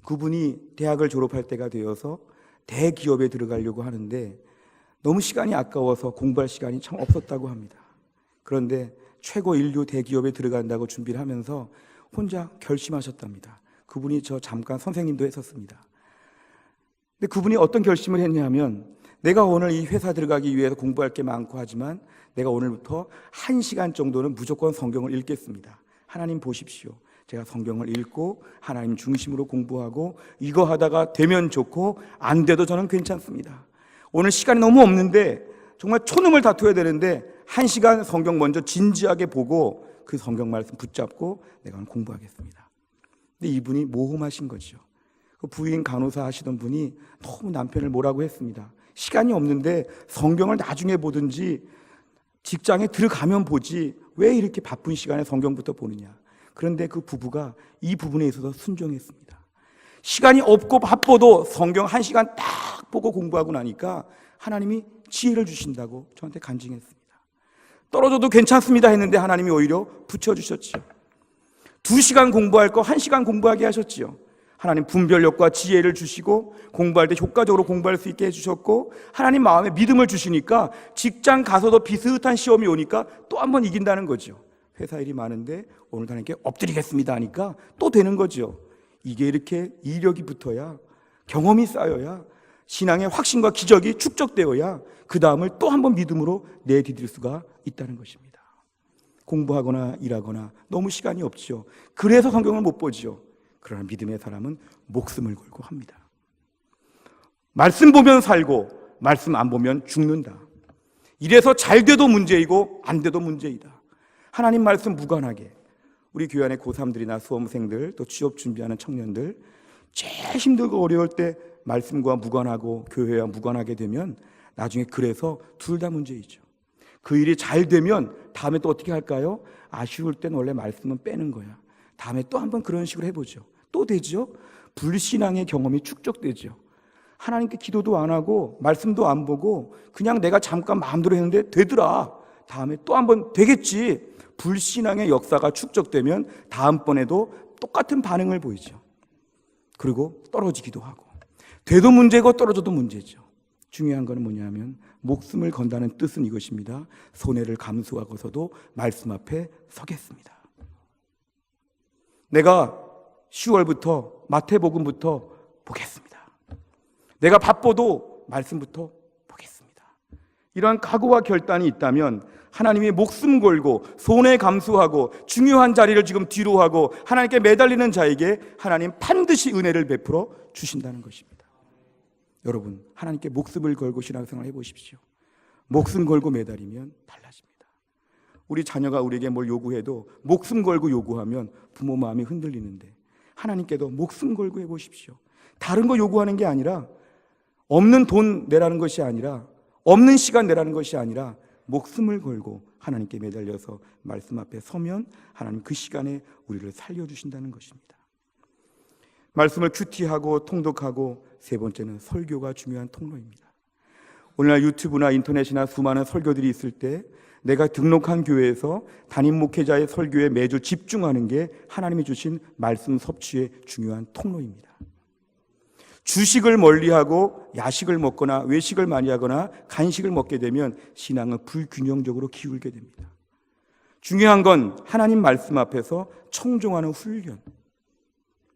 Speaker 1: 그분이 대학을 졸업할 때가 되어서 대기업에 들어가려고 하는데 너무 시간이 아까워서 공부할 시간이 참 없었다고 합니다. 그런데 최고 인류 대기업에 들어간다고 준비를 하면서 혼자 결심하셨답니다. 그분이 저 잠깐 선생님도 했었습니다. 근데 그분이 어떤 결심을 했냐면 내가 오늘 이 회사 들어가기 위해서 공부할 게 많고 하지만 내가 오늘부터 1시간 정도는 무조건 성경을 읽겠습니다. 하나님 보십시오. 제가 성경을 읽고 하나님 중심으로 공부하고 이거 하다가 되면 좋고 안 돼도 저는 괜찮습니다. 오늘 시간이 너무 없는데 정말 초능을 다투어야 되는데 1시간 성경 먼저 진지하게 보고 그 성경 말씀 붙잡고 내가 공부하겠습니다. 근데 이분이 모험하신 거죠. 그 부인 간호사 하시던 분이 너무 남편을 뭐라고 했습니다. 시간이 없는데 성경을 나중에 보든지 직장에 들어가면 보지 왜 이렇게 바쁜 시간에 성경부터 보느냐. 그런데 그 부부가 이 부분에 있어서 순종했습니다. 시간이 없고 바빠도 성경 1시간 딱 보고 공부하고 나니까 하나님이 지혜를 주신다고 저한테 간증했습니다. 떨어져도 괜찮습니다 했는데 하나님이 오히려 붙여주셨지요. 2시간 공부할 거 1시간 공부하게 하셨지요. 하나님 분별력과 지혜를 주시고 공부할 때 효과적으로 공부할 수 있게 해주셨고 하나님 마음에 믿음을 주시니까 직장 가서도 비슷한 시험이 오니까 또 한 번 이긴다는 거죠. 회사 일이 많은데 오늘 하나님께 엎드리겠습니다 하니까 또 되는 거죠. 이게 이렇게 이력이 붙어야 경험이 쌓여야 신앙의 확신과 기적이 축적되어야 그 다음을 또 한 번 믿음으로 내디딜 수가 있다는 것입니다. 공부하거나 일하거나 너무 시간이 없죠. 그래서 성경을 못 보죠. 그러나 믿음의 사람은 목숨을 걸고 합니다. 말씀 보면 살고 말씀 안 보면 죽는다. 이래서 잘 돼도 문제이고 안 돼도 문제이다. 하나님 말씀 무관하게 우리 교회 안에 고3들이나 수험생들 또 취업 준비하는 청년들 제일 힘들고 어려울 때 말씀과 무관하고 교회와 무관하게 되면 나중에 그래서 둘 다 문제이죠. 그 일이 잘 되면 다음에 또 어떻게 할까요? 아쉬울 땐 원래 말씀은 빼는 거야. 다음에 또 한번 그런 식으로 해보죠. 또 되죠? 불신앙의 경험이 축적되죠. 하나님께 기도도 안 하고 말씀도 안 보고 그냥 내가 잠깐 마음대로 했는데 되더라. 다음에 또 한번 되겠지. 불신앙의 역사가 축적되면 다음번에도 똑같은 반응을 보이죠. 그리고 떨어지기도 하고 돼도 문제고 떨어져도 문제죠. 중요한 건 뭐냐면 목숨을 건다는 뜻은 이것입니다. 손해를 감수하고서도 말씀 앞에 서겠습니다. 내가 10월부터 마태복음부터 보겠습니다. 내가 바빠도 말씀부터 보겠습니다. 이러한 각오와 결단이 있다면 하나님이 목숨 걸고 손해 감수하고 중요한 자리를 지금 뒤로 하고 하나님께 매달리는 자에게 하나님 반드시 은혜를 베풀어 주신다는 것입니다. 여러분 하나님께 목숨을 걸고 신앙생활 해보십시오. 목숨 걸고 매달리면 달라집니다. 우리 자녀가 우리에게 뭘 요구해도 목숨 걸고 요구하면 부모 마음이 흔들리는데 하나님께도 목숨 걸고 해보십시오. 다른 거 요구하는 게 아니라 없는 돈 내라는 것이 아니라 없는 시간 내라는 것이 아니라 목숨을 걸고 하나님께 매달려서 말씀 앞에 서면 하나님 그 시간에 우리를 살려주신다는 것입니다. 말씀을 큐티하고 통독하고 세 번째는 설교가 중요한 통로입니다. 오늘날 유튜브나 인터넷이나 수많은 설교들이 있을 때 내가 등록한 교회에서 담임 목회자의 설교에 매주 집중하는 게 하나님이 주신 말씀 섭취의 중요한 통로입니다. 주식을 멀리하고 야식을 먹거나 외식을 많이 하거나 간식을 먹게 되면 신앙은 불균형적으로 기울게 됩니다. 중요한 건 하나님 말씀 앞에서 청종하는 훈련.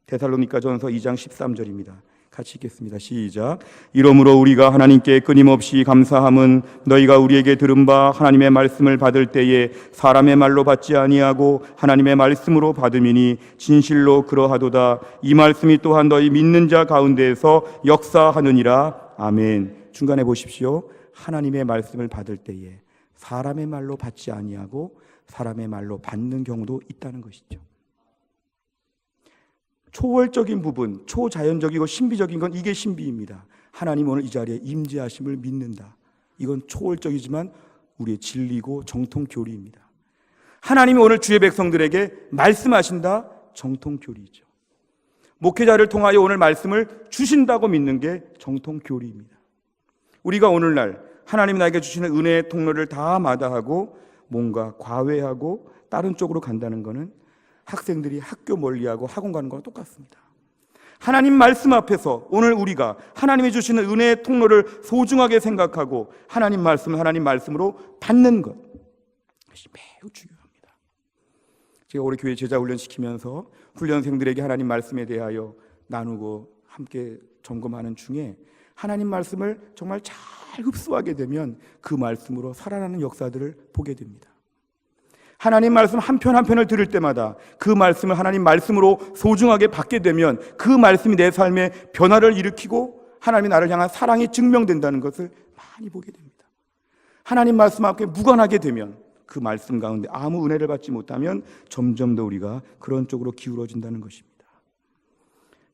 Speaker 1: 데살로니가전서 2장 13절입니다. 같이 읽겠습니다. 시작. 이러므로 우리가 하나님께 끊임없이 감사함은 너희가 우리에게 들은 바 하나님의 말씀을 받을 때에 사람의 말로 받지 아니하고 하나님의 말씀으로 받음이니 진실로 그러하도다. 이 말씀이 또한 너희 믿는 자 가운데에서 역사하느니라. 아멘. 중간에 보십시오. 하나님의 말씀을 받을 때에 사람의 말로 받지 아니하고 사람의 말로 받는 경우도 있다는 것이죠. 초월적인 부분, 초자연적이고 신비적인 건 이게 신비입니다. 하나님 오늘 이 자리에 임재하심을 믿는다. 이건 초월적이지만 우리의 진리고 정통 교리입니다. 하나님이 오늘 주의 백성들에게 말씀하신다. 정통 교리죠. 목회자를 통하여 오늘 말씀을 주신다고 믿는 게 정통 교리입니다. 우리가 오늘날 하나님이 나에게 주시는 은혜의 통로를 다 마다하고 뭔가 과외하고 다른 쪽으로 간다는 것은 학생들이 학교 멀리하고 학원 가는 거랑 똑같습니다. 하나님 말씀 앞에서 오늘 우리가 하나님이 주시는 은혜의 통로를 소중하게 생각하고 하나님 말씀을 하나님 말씀으로 받는 것, 그것이 매우 중요합니다. 제가 올해 교회 제자 훈련 시키면서 훈련생들에게 하나님 말씀에 대하여 나누고 함께 점검하는 중에 하나님 말씀을 정말 잘 흡수하게 되면 그 말씀으로 살아나는 역사들을 보게 됩니다. 하나님 말씀 한 편 한 편을 들을 때마다 그 말씀을 하나님 말씀으로 소중하게 받게 되면 그 말씀이 내 삶에 변화를 일으키고 하나님이 나를 향한 사랑이 증명된다는 것을 많이 보게 됩니다. 하나님 말씀 앞에 무관하게 되면 그 말씀 가운데 아무 은혜를 받지 못하면 점점 더 우리가 그런 쪽으로 기울어진다는 것입니다.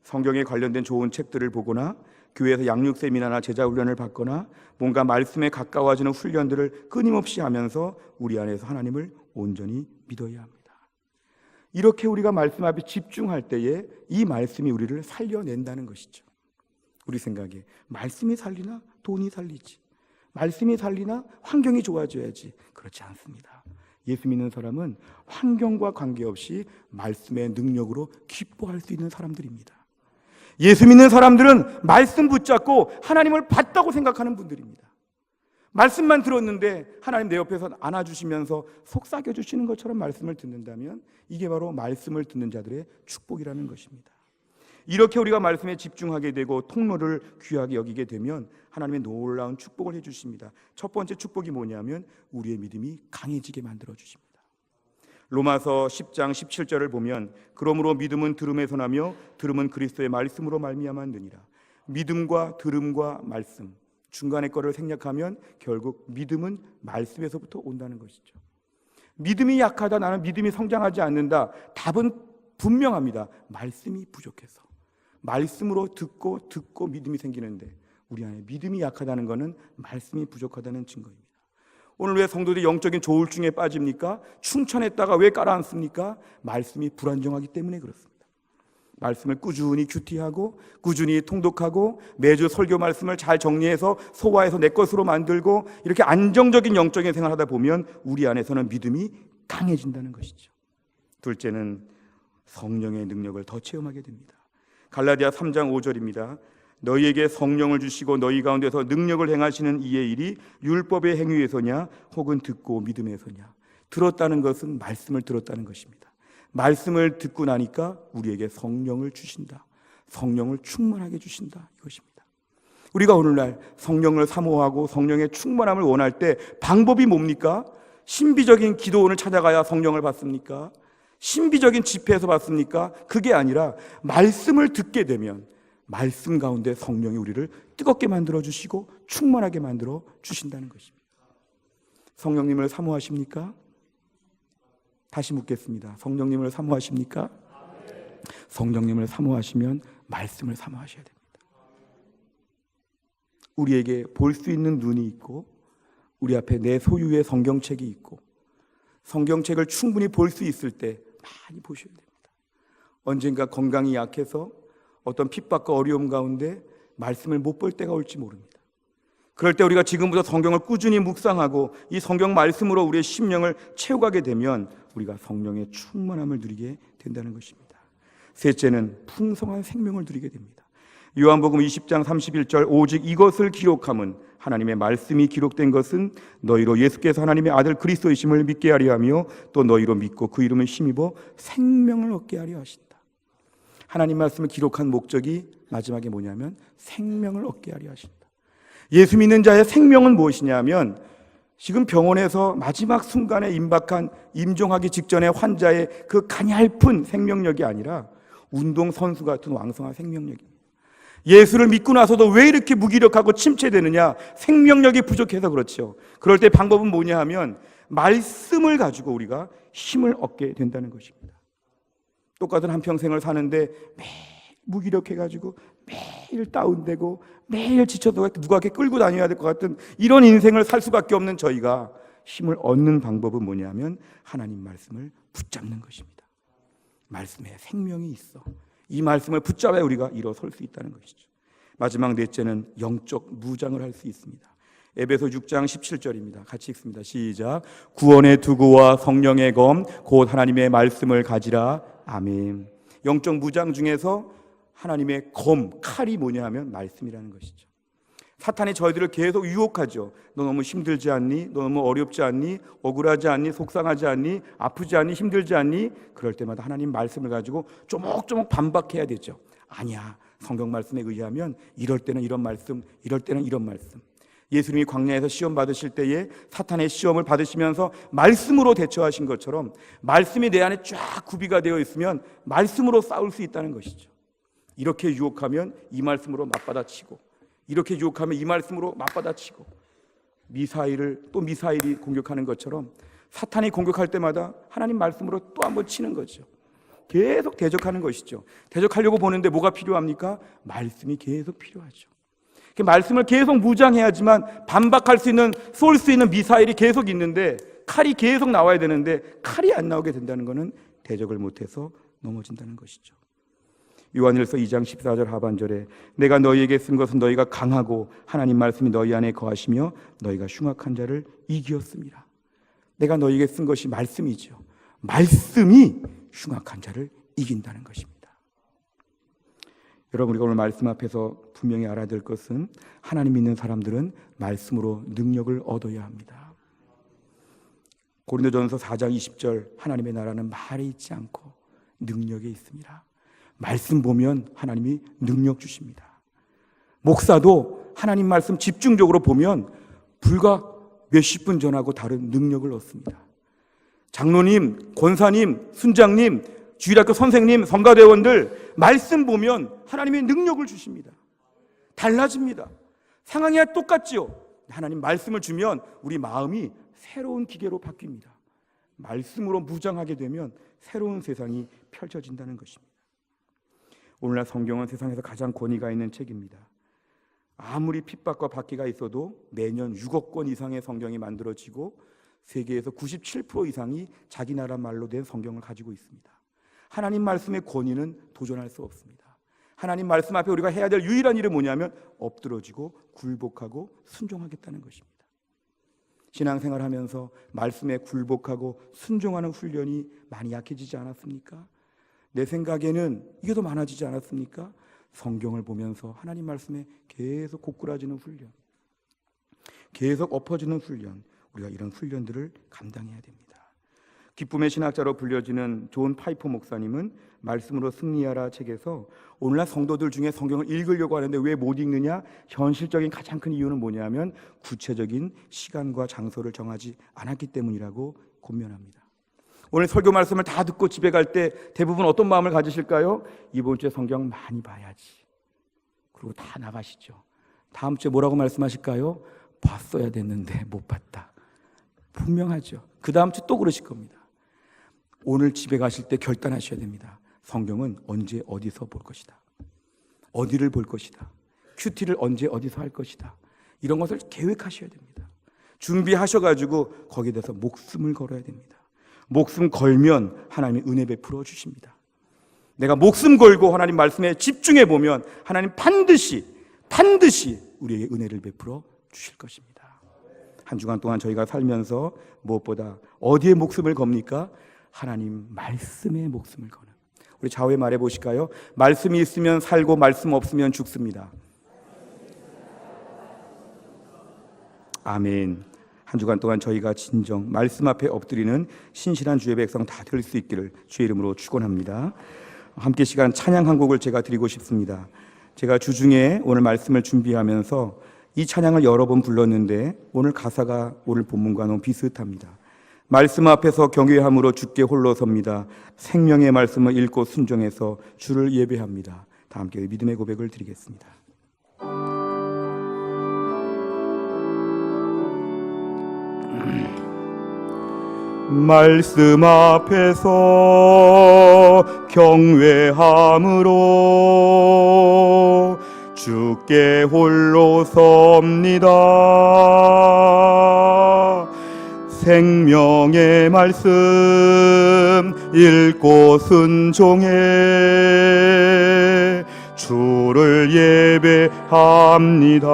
Speaker 1: 성경에 관련된 좋은 책들을 보거나 교회에서 양육 세미나나 제자 훈련을 받거나 뭔가 말씀에 가까워지는 훈련들을 끊임없이 하면서 우리 안에서 하나님을 온전히 믿어야 합니다. 이렇게 우리가 말씀 앞에 집중할 때에 이 말씀이 우리를 살려낸다는 것이죠. 우리 생각에 말씀이 살리나 돈이 살리지, 말씀이 살리나 환경이 좋아져야지. 그렇지 않습니다. 예수 믿는 사람은 환경과 관계없이 말씀의 능력으로 기뻐할 수 있는 사람들입니다. 예수 믿는 사람들은 말씀 붙잡고 하나님을 봤다고 생각하는 분들입니다. 말씀만 들었는데 하나님 내 옆에서 안아주시면서 속삭여주시는 것처럼 말씀을 듣는다면 이게 바로 말씀을 듣는 자들의 축복이라는 것입니다. 이렇게 우리가 말씀에 집중하게 되고 통로를 귀하게 여기게 되면 하나님의 놀라운 축복을 해주십니다. 첫 번째 축복이 뭐냐면 우리의 믿음이 강해지게 만들어 주십니다. 로마서 10장 17절을 보면 그러므로 믿음은 들음에서 나며 들음은 그리스도의 말씀으로 말미암아 느니라. 믿음과 들음과 말씀, 중간에 거를 생략하면 결국 믿음은 말씀에서부터 온다는 것이죠. 믿음이 약하다, 나는 믿음이 성장하지 않는다. 답은 분명합니다. 말씀이 부족해서. 말씀으로 듣고 믿음이 생기는데 우리 안에 믿음이 약하다는 것은 말씀이 부족하다는 증거입니다. 오늘 왜 성도들이 영적인 조울증에 빠집니까? 충천했다가 왜 깔아앉습니까? 말씀이 불안정하기 때문에 그렇습니다. 말씀을 꾸준히 큐티하고 꾸준히 통독하고 매주 설교 말씀을 잘 정리해서 소화해서 내 것으로 만들고 이렇게 안정적인 영적인 생활을 하다 보면 우리 안에서는 믿음이 강해진다는 것이죠. 둘째는 성령의 능력을 더 체험하게 됩니다. 갈라디아 3장 5절입니다. 너희에게 성령을 주시고 너희 가운데서 능력을 행하시는 이의 일이 율법의 행위에서냐 혹은 듣고 믿음에서냐. 들었다는 것은 말씀을 들었다는 것입니다. 말씀을 듣고 나니까 우리에게 성령을 주신다. 성령을 충만하게 주신다. 이것입니다. 우리가 오늘날 성령을 사모하고 성령의 충만함을 원할 때 방법이 뭡니까? 신비적인 기도원을 찾아가야 성령을 받습니까? 신비적인 집회에서 받습니까? 그게 아니라 말씀을 듣게 되면 말씀 가운데 성령이 우리를 뜨겁게 만들어 주시고 충만하게 만들어 주신다는 것입니다. 성령님을 사모하십니까? 다시 묻겠습니다. 성령님을 사모하십니까? 성령님을 사모하시면 말씀을 사모하셔야 됩니다. 우리에게 볼 수 있는 눈이 있고 우리 앞에 내 소유의 성경책이 있고 성경책을 충분히 볼 수 있을 때 많이 보셔야 됩니다. 언젠가 건강이 약해서 어떤 핍박과 어려움 가운데 말씀을 못 볼 때가 올지 모릅니다. 그럴 때 우리가 지금부터 성경을 꾸준히 묵상하고 이 성경 말씀으로 우리의 심령을 채워가게 되면 우리가 성령의 충만함을 누리게 된다는 것입니다. 셋째는 풍성한 생명을 누리게 됩니다. 요한복음 20장 31절 오직 이것을 기록함은 하나님의 말씀이 기록된 것은 너희로 예수께서 하나님의 아들 그리스도이심을 믿게 하려 하며 또 너희로 믿고 그 이름을 힘입어 생명을 얻게 하려 하신다. 하나님 말씀을 기록한 목적이 마지막에 뭐냐면 생명을 얻게 하려 하신다. 예수 믿는 자의 생명은 무엇이냐면 지금 병원에서 마지막 순간에 임박한 임종하기 직전의 환자의 그 가냘픈 생명력이 아니라 운동선수 같은 왕성한 생명력입니다. 예수를 믿고 나서도 왜 이렇게 무기력하고 침체되느냐? 생명력이 부족해서 그렇죠. 그럴 때 방법은 뭐냐 하면 말씀을 가지고 우리가 힘을 얻게 된다는 것입니다. 똑같은 한평생을 사는데 매일 무기력해가지고 매일 다운되고 매일 지쳐서 누가 이렇게 끌고 다녀야 될 것 같은 이런 인생을 살 수밖에 없는 저희가 힘을 얻는 방법은 뭐냐면 하나님 말씀을 붙잡는 것입니다. 말씀에 생명이 있어. 이 말씀을 붙잡아야 우리가 일어설 수 있다는 것이죠. 마지막 넷째는 영적 무장을 할 수 있습니다. 에베소 6장 17절입니다. 같이 읽습니다. 시작. 구원의 투구와 성령의 검 곧 하나님의 말씀을 가지라. 아멘. 영적 무장 중에서 하나님의 검, 칼이 뭐냐 하면 말씀이라는 것이죠. 사탄이 저희들을 계속 유혹하죠. 너 너무 힘들지 않니? 너 너무 어렵지 않니? 억울하지 않니? 속상하지 않니? 아프지 않니? 힘들지 않니? 그럴 때마다 하나님 말씀을 가지고 조목조목 반박해야 되죠. 아니야, 성경 말씀에 의하면 이럴 때는 이런 말씀, 이럴 때는 이런 말씀. 예수님이 광야에서 시험 받으실 때에 사탄의 시험을 받으시면서 말씀으로 대처하신 것처럼 말씀이 내 안에 쫙 구비가 되어 있으면 말씀으로 싸울 수 있다는 것이죠. 이렇게 유혹하면 이 말씀으로 맞받아치고, 이렇게 유혹하면 이 말씀으로 맞받아치고, 미사일이 공격하는 것처럼 사탄이 공격할 때마다 하나님 말씀으로 또 한 번 치는 거죠. 계속 대적하는 것이죠. 대적하려고 보는데 뭐가 필요합니까? 말씀이 계속 필요하죠. 말씀을 계속 무장해야지만 반박할 수 있는, 쏠 수 있는 미사일이 계속 있는데 칼이 계속 나와야 되는데 칼이 안 나오게 된다는 것은 대적을 못해서 넘어진다는 것이죠. 요한일서 2장 14절 하반절에 내가 너희에게 쓴 것은 너희가 강하고 하나님 말씀이 너희 안에 거하시며 너희가 흉악한 자를 이기었습니다. 내가 너희에게 쓴 것이 말씀이죠. 말씀이 흉악한 자를 이긴다는 것입니다. 여러분, 우리가 오늘 말씀 앞에서 분명히 알아야 될 것은 하나님 믿는 사람들은 말씀으로 능력을 얻어야 합니다. 고린도전서 4장 20절 하나님의 나라는 말에 있지 않고 능력에 있습니다. 말씀 보면 하나님이 능력 주십니다. 목사도 하나님 말씀 집중적으로 보면 불과 몇십 분 전하고 다른 능력을 얻습니다. 장로님, 권사님, 순장님, 주일학교 선생님, 성가대원들 말씀 보면 하나님의 능력을 주십니다. 달라집니다. 상황이 똑같지요. 하나님 말씀을 주면 우리 마음이 새로운 기계로 바뀝니다. 말씀으로 무장하게 되면 새로운 세상이 펼쳐진다는 것입니다. 오늘날 성경은 세상에서 가장 권위가 있는 책입니다. 아무리 핍박과 박해가 있어도 매년 6억 권 이상의 성경이 만들어지고 세계에서 97% 이상이 자기 나라 말로 된 성경을 가지고 있습니다. 하나님 말씀의 권위는 도전할 수 없습니다. 하나님 말씀 앞에 우리가 해야 될 유일한 일은 뭐냐면 엎드러지고 굴복하고 순종하겠다는 것입니다. 신앙생활하면서 말씀에 굴복하고 순종하는 훈련이 많이 약해지지 않았습니까? 내 생각에는 이게 더 많아지지 않았습니까? 성경을 보면서 하나님 말씀에 계속 고꾸라지는 훈련, 계속 엎어지는 훈련, 우리가 이런 훈련들을 감당해야 됩니다. 기쁨의 신학자로 불려지는 존 파이퍼 목사님은 말씀으로 승리하라 책에서 오늘날 성도들 중에 성경을 읽으려고 하는데 왜 못 읽느냐? 현실적인 가장 큰 이유는 뭐냐면 구체적인 시간과 장소를 정하지 않았기 때문이라고 권면합니다. 오늘 설교 말씀을 다 듣고 집에 갈 때 대부분 어떤 마음을 가지실까요? 이번 주에 성경 많이 봐야지. 그리고 다 나가시죠. 다음 주에 뭐라고 말씀하실까요? 봤어야 됐는데 못 봤다. 분명하죠. 그 다음 주 또 그러실 겁니다. 오늘 집에 가실 때 결단하셔야 됩니다. 성경은 언제 어디서 볼 것이다. 어디를 볼 것이다. 큐티를 언제 어디서 할 것이다. 이런 것을 계획하셔야 됩니다. 준비하셔가지고 거기에 대해서 목숨을 걸어야 됩니다. 목숨 걸면 하나님이 은혜 베풀어 주십니다. 내가 목숨 걸고 하나님 말씀에 집중해 보면 하나님 반드시 우리에게 은혜를 베풀어 주실 것입니다. 한 주간 동안 저희가 살면서 무엇보다 어디에 목숨을 겁니까? 하나님 말씀에 목숨을 거는, 우리 좌우에 말해 보실까요? 말씀이 있으면 살고 말씀 없으면 죽습니다. 아멘. 한 주간 동안 저희가 진정 말씀 앞에 엎드리는 신실한 주의 백성 다 될 수 있기를 주의 이름으로 축원합니다. 함께 시간 찬양 한 곡을 제가 드리고 싶습니다. 제가 주중에 오늘 말씀을 준비하면서 이 찬양을 여러 번 불렀는데 오늘 가사가 오늘 본문과 너무 비슷합니다. 말씀 앞에서 경외함으로 주께 홀로 섭니다. 생명의 말씀을 읽고 순종해서 주를 예배합니다. 다 함께 믿음의 고백을 드리겠습니다. 말씀 앞에서 경외함으로 주께 홀로 섭니다. 생명의 말씀 읽고 순종해 주를 예배합니다.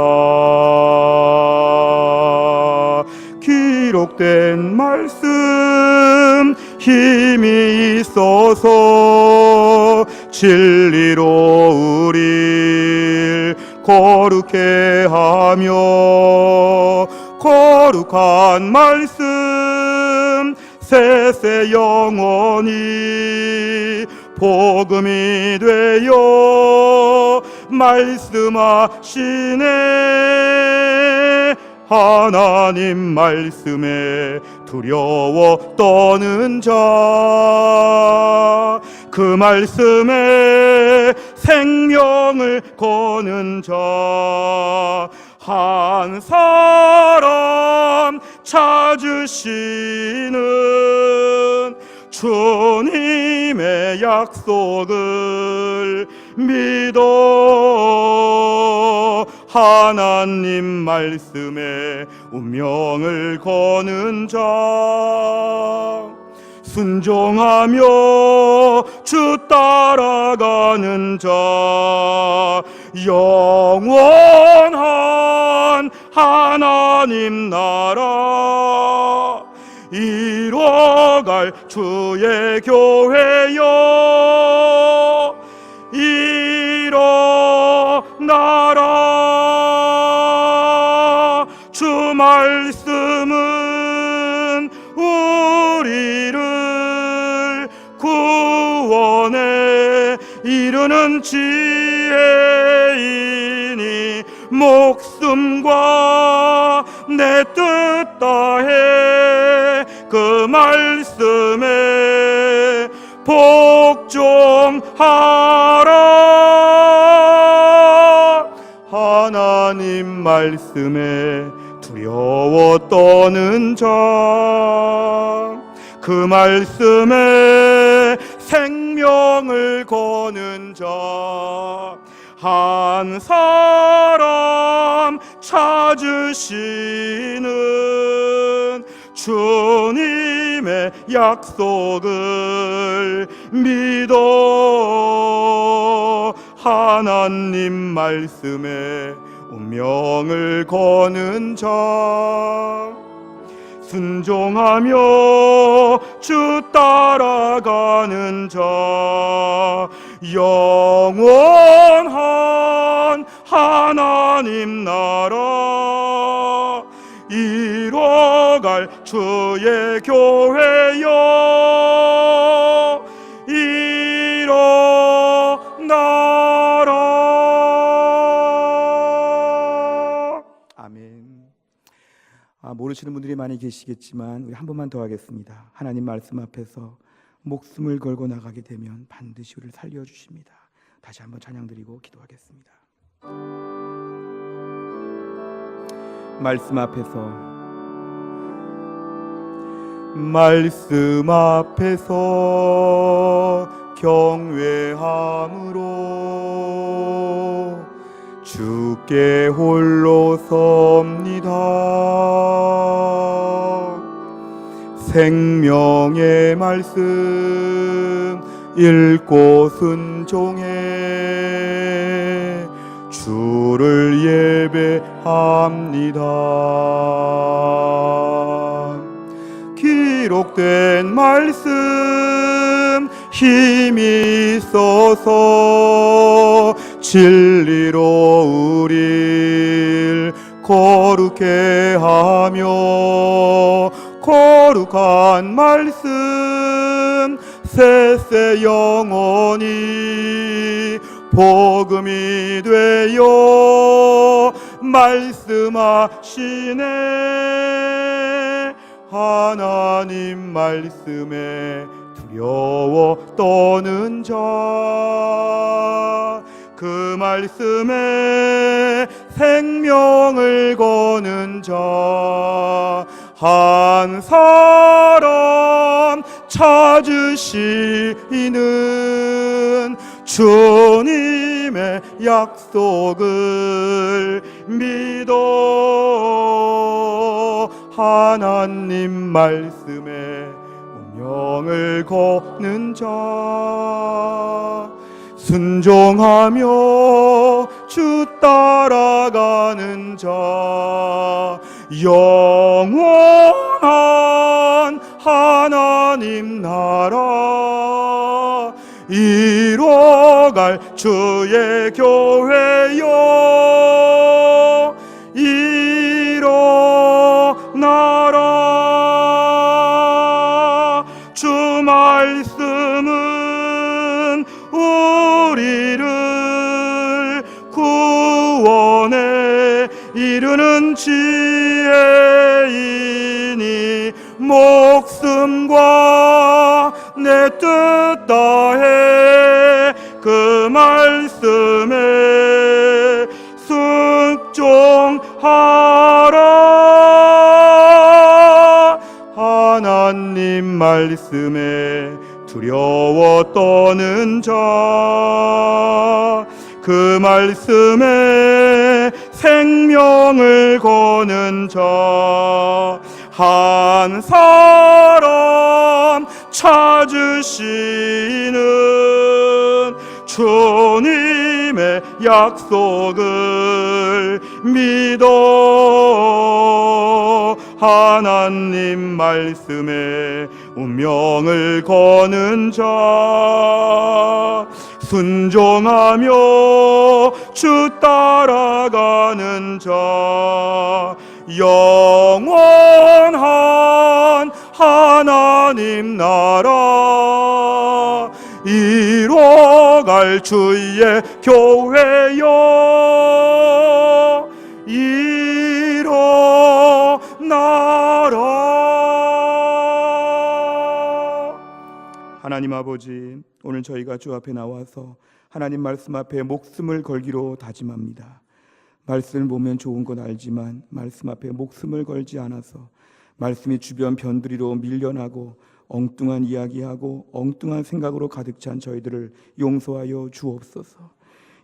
Speaker 1: 기록된 말씀 힘이 있어서 진리로 우릴 거룩해 하며 거룩한 말씀 세세 영원히 복음이 되어 말씀하시네. 하나님 말씀에 두려워 떠는 자, 그 말씀에 생명을 거는 자, 한 사람 찾으시는 주님의 약속을 믿어 하나님 말씀에 운명을 거는 자, 순종하며 주 따라가는 자, 영원한 하나님 나라 이뤄갈 주의 교회여 일어나라. 주 말씀은 우리를 구원에 이르는 지혜이니 목숨과 내 뜻 다해 그 말씀에 복종하라. 하나님 말씀에 두려워 떠는 자, 그 말씀에 생명을 거는 자, 한 사람 찾으시는 주님의 약속을 믿어 하나님 말씀에 운명을 거는 자, 순종하며 주 따라가는 자, 영원한 하나님 나라 이뤄갈 주의 교회여 일어나라. 아멘. 모르시는 분들이 많이 계시겠지만 우리 한 번만 더 하겠습니다. 하나님 말씀 앞에서 목숨을 걸고 나가게 되면 반드시 우리를 살려주십니다. 다시 한번 찬양드리고 기도하겠습니다. 말씀 앞에서 경외함으로 주께 홀로 섭니다. 생명의 말씀 읽고 순종해 주를 예배합니다. 기록된 말씀 힘이 있어서 진리로 우릴 거룩해 하며 거룩한 말씀 세세 영원히 복음이 되어 말씀하시네. 하나님 말씀에 두려워 떠는 자, 그 말씀에 생명을 거는 자, 한 사람 찾으시는 주님의 약속을 믿어 하나님 말씀에 운명을 거는 자, 순종하며 주 따라가는 자, 영원한 하나님 나라 이뤄갈 주의 교회여 일어나라. 주 말씀은 우리를 구원에 이르는 지혜이니 목숨과 내 뜻 다해 그 말씀에 순종하라. 하나님 말씀에 두려워 떠는 자, 그 말씀에 생명을 거는 자, 한 사람 찾으시는 주님의 약속을 믿어 하나님 말씀에 운명을 거는 자, 순종하며 주 따라가는 자, 영원한 하나님 나라 이뤄갈 주의 교회여 일어나라. 하나님 아버지, 오늘 저희가 주 앞에 나와서 하나님 말씀 앞에 목숨을 걸기로 다짐합니다. 말씀을 보면 좋은 건 알지만 말씀 앞에 목숨을 걸지 않아서 말씀이 주변 변두리로 밀려나고 엉뚱한 이야기하고 엉뚱한 생각으로 가득 찬 저희들을 용서하여 주옵소서.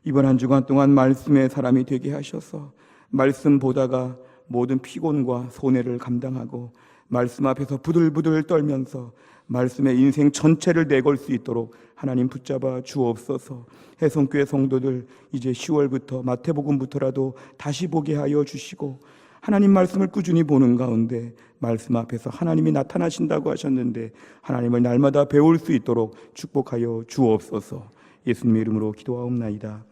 Speaker 1: 이번 한 주간 동안 말씀의 사람이 되게 하셔서 말씀 보다가 모든 피곤과 손해를 감당하고 말씀 앞에서 부들부들 떨면서 말씀의 인생 전체를 내걸 수 있도록 하나님 붙잡아 주옵소서. 해성교회 성도들 이제 10월부터 마태복음부터라도 다시 보게 하여 주시고 하나님 말씀을 꾸준히 보는 가운데 말씀 앞에서 하나님이 나타나신다고 하셨는데 하나님을 날마다 배울 수 있도록 축복하여 주옵소서. 예수님의 이름으로 기도하옵나이다.